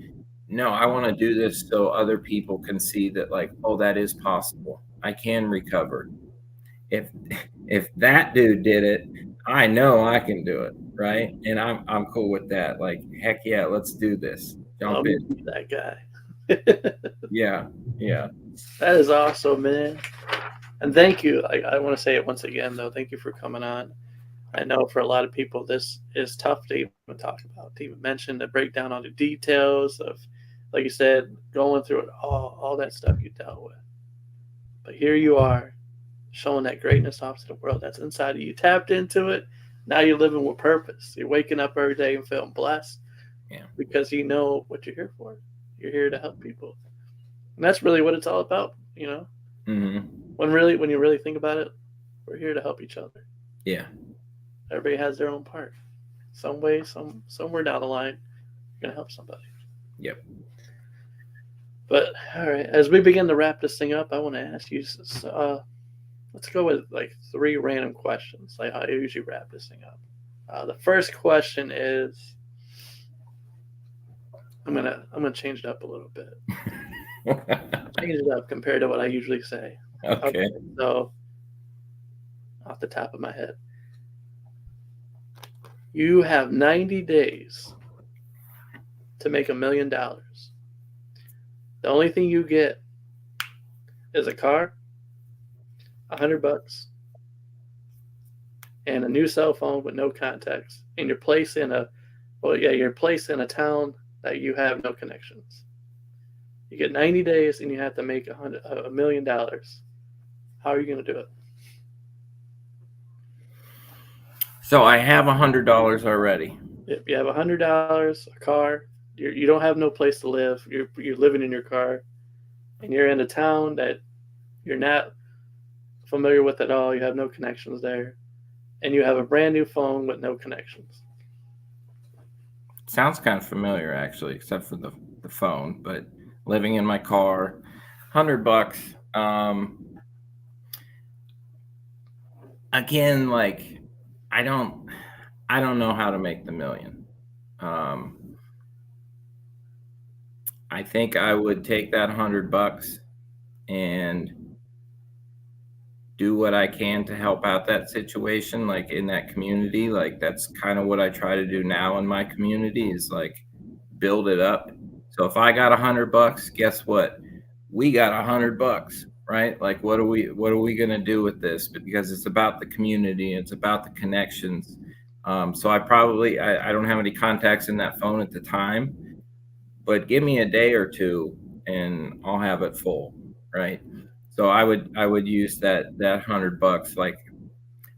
No, I want to do this so other people can see that, like, oh, that is possible. I can recover. If if that dude did it, I know I can do it, right? And I'm cool with that. Like, heck yeah, let's do this. Jump Let in. me be that guy. Yeah, yeah. That is awesome, man. And thank you. I want to say it once again, though. Thank you for coming on. I know for a lot of people, this is tough to even talk about, to even mention, to break down all the details of, like you said, going through it, all that stuff you dealt with. But here you are, showing that greatness off to the world that's inside of you. Tapped into it. Now you're living with purpose. You're waking up every day and feeling blessed. Yeah. Because you know what you're here for. You're here to help people. And that's really what it's all about, you know? Mm-hmm. When you really think about it, we're here to help each other. Yeah. Everybody has their own part. Some way, somewhere down the line, you're gonna help somebody. Yep. But all right, as we begin to wrap this thing up, I want to ask you. Let's go with like 3 random questions, like how I usually wrap this thing up. The first question is, I'm gonna change it up a little bit. Change it up compared to what I usually say. Okay. So, off the top of my head, you have 90 days to make $1 million. The only thing you get is a car, $100, and a new cell phone with no contacts, and you're placed in a town that you have no connections. You get 90 days, and you have to make $1 million. How are you going to do it? So I have $100 already. If you have $100, a car, you don't have no place to live. You're living in your car, and you're in a town that you're not familiar with at all. You have no connections there, and you have a brand new phone with no connections. Sounds kind of familiar, actually, except for the phone. But living in my car, $100. Again, like I don't know how to make the million. I think I would take that $100 and do what I can to help out that situation, like in that community. Like that's kind of what I try to do now in my community is like build it up. So if I got $100, guess what? We got $100, right? Like what are we gonna do with this? Because it's about the community, it's about the connections. So I don't have any contacts in that phone at the time, but give me a day or two and I'll have it full, right? So I would use that $100. Like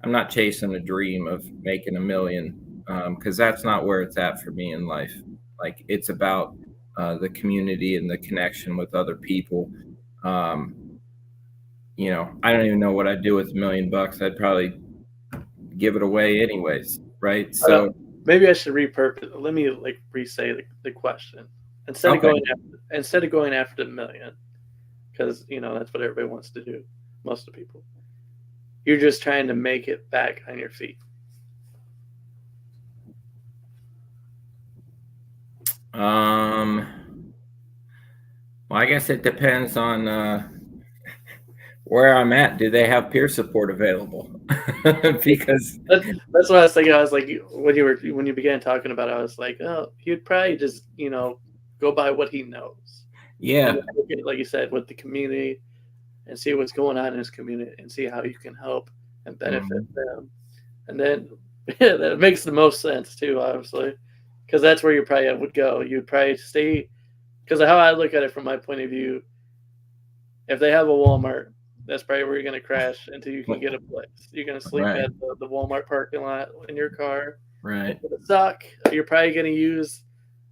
I'm not chasing a dream of making a million, because that's not where it's at for me in life. Like it's about the community and the connection with other people. Um, I don't even know what I'd do with $1,000,000. I'd probably give it away anyways, right? So Maybe I should repurpose. Let me like re-say the question instead of okay, going after the million, because that's what everybody wants to do. Most of the people. You're just trying to make it back on your feet. well, I guess it depends on where I'm at. Do they have peer support available? Because That's what I was thinking. I was like, when you began talking about it, I was like, oh, he'd probably just go by what he knows, and yeah, then look at, like you said, with the community and see what's going on in his community and see how you can help and benefit mhm, them, and then that makes the most sense too, obviously, because that's where you probably would go. You'd probably stay, because of how I look at it from my point of view. If they have a Walmart, that's probably where you're going to crash until you can get a place. You're going to sleep right, at the Walmart parking lot in your car. right. It's going to suck. You're probably going to use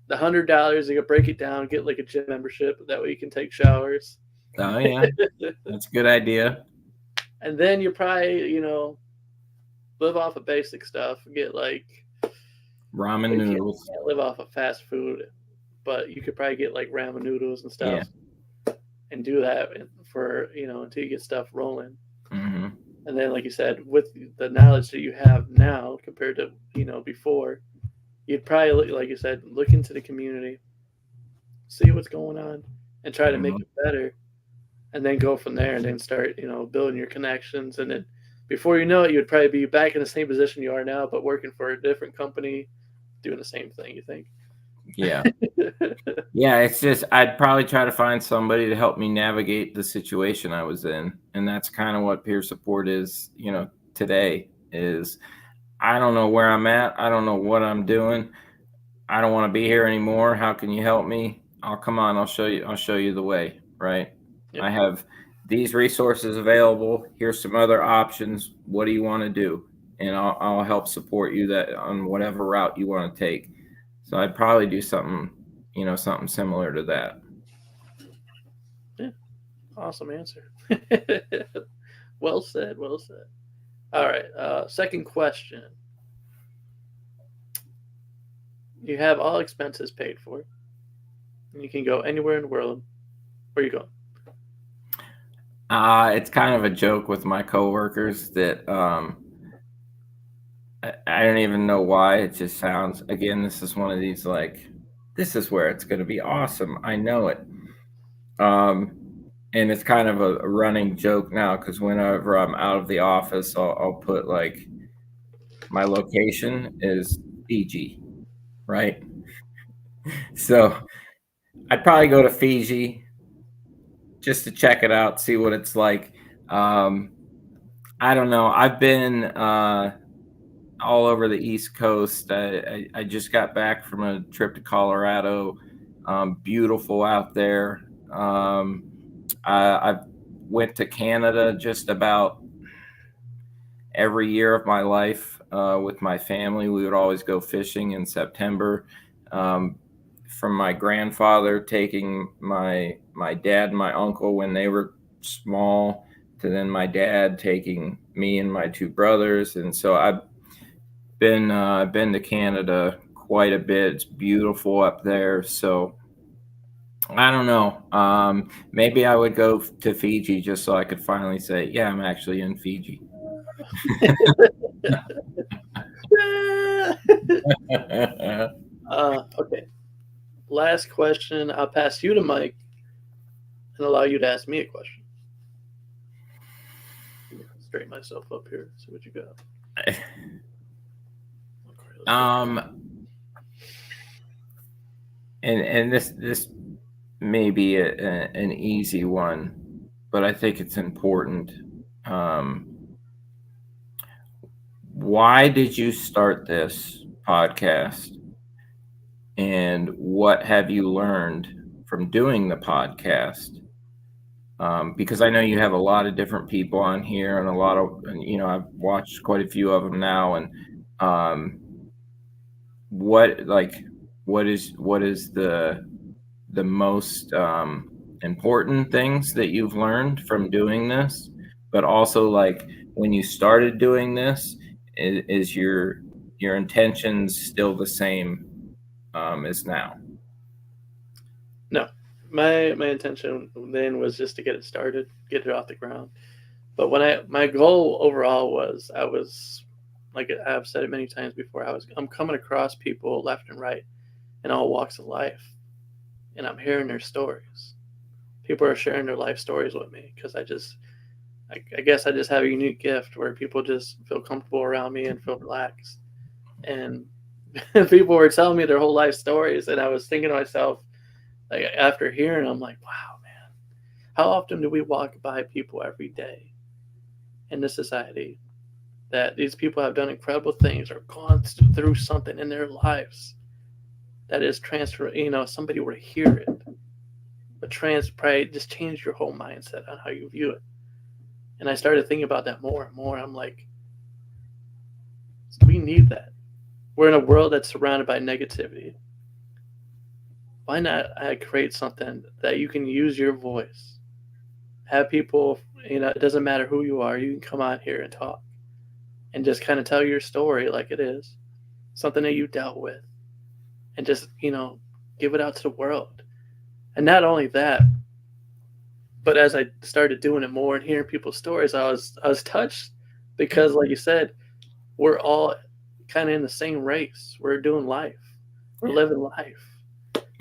the $100. You can break it down, get like a gym membership. That way you can take showers. Oh yeah, that's a good idea. And then you probably, live off of basic stuff. Get like, Ramen well, you noodles. can't live off of fast food, but you could probably get like ramen noodles and Yeah. stuff and do that for, until you get stuff rolling. Hmm. And then, like you said, with the knowledge that you have now compared to before, you'd probably, like you said, look into the community, see what's going on, and try to make Hmm. it better, and then go from there, and then start building your connections, and then before you know it, you'd probably be back in the same position you are now, but working for a different company, doing the same thing. You think? Yeah. Yeah, it's just I'd probably try to find somebody to help me navigate the situation I was in, and that's kind of what peer support is, today is I don't know where I'm at, I don't know what I'm doing. I don't want to be here anymore. How can you help me? Oh, come on, I'll show you the way, right? Yep. I have these resources available. Here's some other options. What do you want to do? And I'll help support you that on whatever route you want to take. So I'd probably do something similar to that. Yeah. Awesome answer. Well said. Well said. All right. Second question. You have all expenses paid for, and you can go anywhere in the world. Where you going? It's kind of a joke with my coworkers that I don't even know why. It just sounds, again, this is one of these like, this is where it's going to be awesome. I know it. Um, and it's kind of a running joke now because whenever I'm out of the office, I'll put like my location is Fiji, right? So I'd probably go to Fiji just to check it out, see what it's like. Um, I don't know. I've been all over the East Coast. I just got back from a trip to Colorado. Beautiful out there. I went to Canada just about every year of my life with my family. We would always go fishing in September. Um, from my grandfather taking my dad and my uncle when they were small, to then my dad taking me and my two brothers, and so I've been to Canada quite a bit. It's beautiful up there. So I don't know. Maybe I would go to Fiji just so I could finally say, yeah, I'm actually in Fiji. Okay. Last question. I'll pass you to Mike and allow you to ask me a question. straighten myself up here. See what you got. And this may be an easy one, but I think it's important. Why did you start this podcast? And what have you learned from doing the podcast? Because I know you have a lot of different people on here, and a lot of, I've watched quite a few of them now. And what is the most important things that you've learned from doing this? But also, like, when you started doing this, is your intentions still the same as now? No, my intention then was just to get it started, get it off the ground. But my goal overall was, I was, like I've said it many times before, I'm coming across people left and right in all walks of life, and I'm hearing their stories. People are sharing their life stories with me because I guess I just have a unique gift where people just feel comfortable around me and feel relaxed. And people were telling me their whole life stories, and I was thinking to myself, like, after hearing them, like, wow, man, how often do we walk by people every day in this society that these people have done incredible things or gone through something in their lives that is transfer, somebody were to hear it, but probably just change your whole mindset on how you view it. And I started thinking about that more and more. I'm like, we need that. We're in a world that's surrounded by negativity. Why not create something that you can use your voice? Have people, it doesn't matter who you are, you can come out here and talk and just kind of tell your story like it is, something that you dealt with, and just, give it out to the world. And not only that, but as I started doing it more and hearing people's stories, I was touched because, like you said, we're all kind of in the same race. We're doing life. We're living life.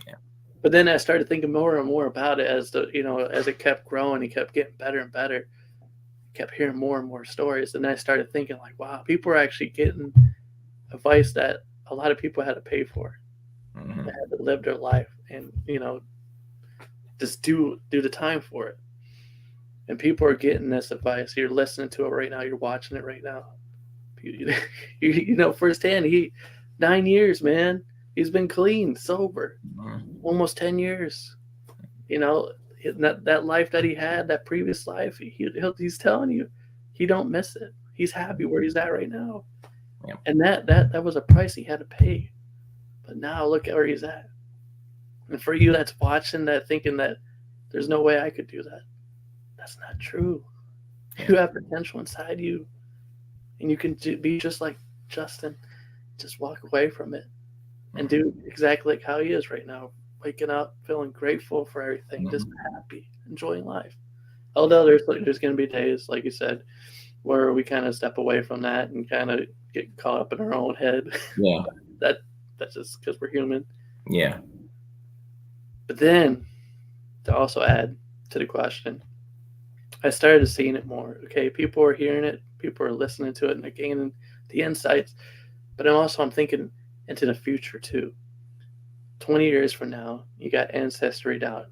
Yeah. But then I started thinking more and more about it as as it kept growing, it kept getting better and better. I kept hearing more and more stories, and I started thinking, like, wow, people are actually getting advice that a lot of people had to pay for. Mm-hmm. They had to live their life and just do the time for it. And people are getting this advice. You're listening to it right now. You're watching it right now. Firsthand. 9 years, man. He's been clean, sober, almost 10 years. That life that he had, that previous life, he's telling you, he don't miss it. He's happy where he's at right now. Yep. And that was a price he had to pay. But now look at where he's at. And for you that's watching that, thinking that there's no way I could do that, that's not true. You have potential inside you, and you can be just like Justin. Just walk away from it and do exactly like how he is right now, waking up, feeling grateful for everything, just happy, enjoying life. Although there's going to be days, like you said, where we kind of step away from that and kind of get caught up in our own head. Yeah. That's just because we're human. Yeah. But then, to also add to the question, I started seeing it more. Okay, people are hearing it, people are listening to it, and they're gaining the insights. But I'm thinking into the future too. 20 years from now, you got Ancestry out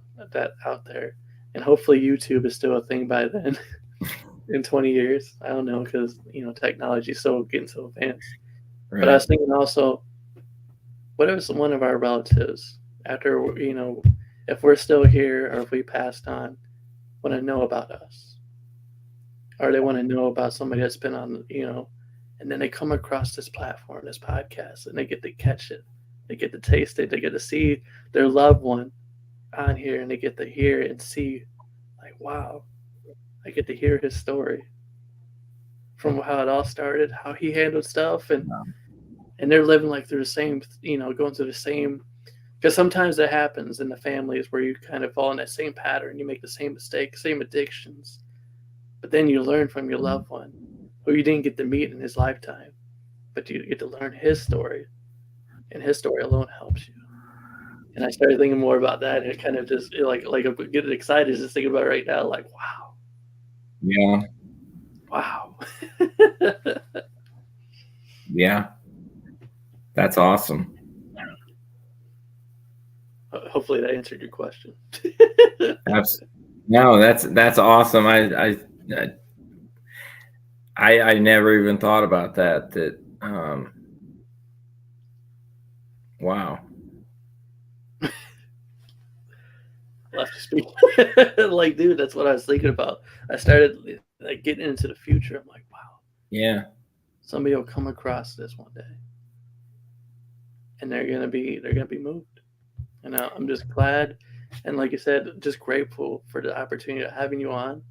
there, and hopefully YouTube is still a thing by then. In 20 years, I don't know, because technology is so getting so advanced. Right. But I was thinking also, what if one of our relatives, after if we're still here or if we passed on, want to know about us, or they want to know about somebody that's been on, and then they come across this platform, this podcast, and they get to catch it, they get to taste it, they get to see their loved one on here, and they get to hear and see, like, wow, I get to hear his story from how it all started, how he handled stuff, and they're living like through the same, going through the same. Because sometimes that happens in the families where you kind of fall in that same pattern, you make the same mistakes, same addictions, but then you learn from your loved one who you didn't get to meet in his lifetime, but you get to learn his story, and his story alone helps you. And I started thinking more about that, and it kind of just like I'm getting excited just thinking about it right now, like, wow. Yeah. Wow. Yeah, that's awesome. Hopefully that answered your question. No, that's awesome. I never even thought about that. Wow. Left to speak. Like, dude, that's what I was thinking about. I started like getting into the future. I'm like, wow, Yeah. somebody will come across this one day, and they're gonna be moved. And I'm just glad, and like you said, just grateful for the opportunity of having you on,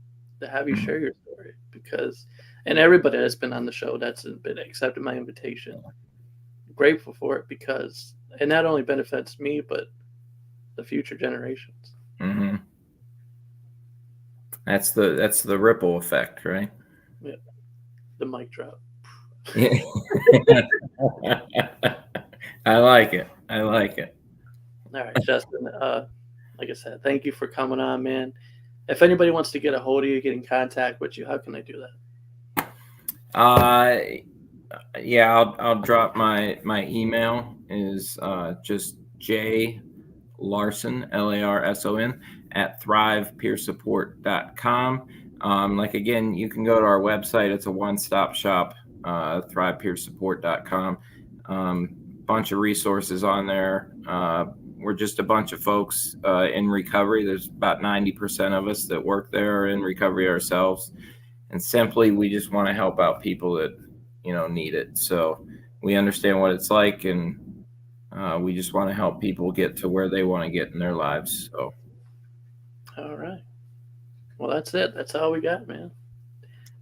to have you share your story. Because, and everybody that's been on the show that's been accepted my invitation, grateful for it, because it not only benefits me but the future generations. Mm-hmm. That's the ripple effect, right? Yeah, the mic drop. Yeah. I like it. I like it. All right, Justin. Like I said, thank you for coming on, man. If anybody wants to get a hold of you, get in contact with you, how can they do that? Yeah, I'll drop my email is just J Larson, LARSON, at thrivepeersupport.com. Like, again, you can go to our website. It's a one-stop shop, thrivepeersupport.com. Bunch of resources on there. We're just a bunch of folks in recovery. There's about 90% of us that work there in recovery ourselves. And simply, we just want to help out people that, need it. So we understand what it's like, and we just want to help people get to where they want to get in their lives. So, All right. Well, that's it. That's all we got, man.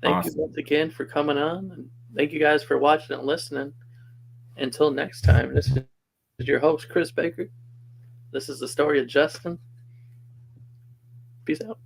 Thank you awesome. once again for coming on, and thank you guys for watching and listening. Until next time, this is your host, Chris Baker. This is the story of Justin. Peace out.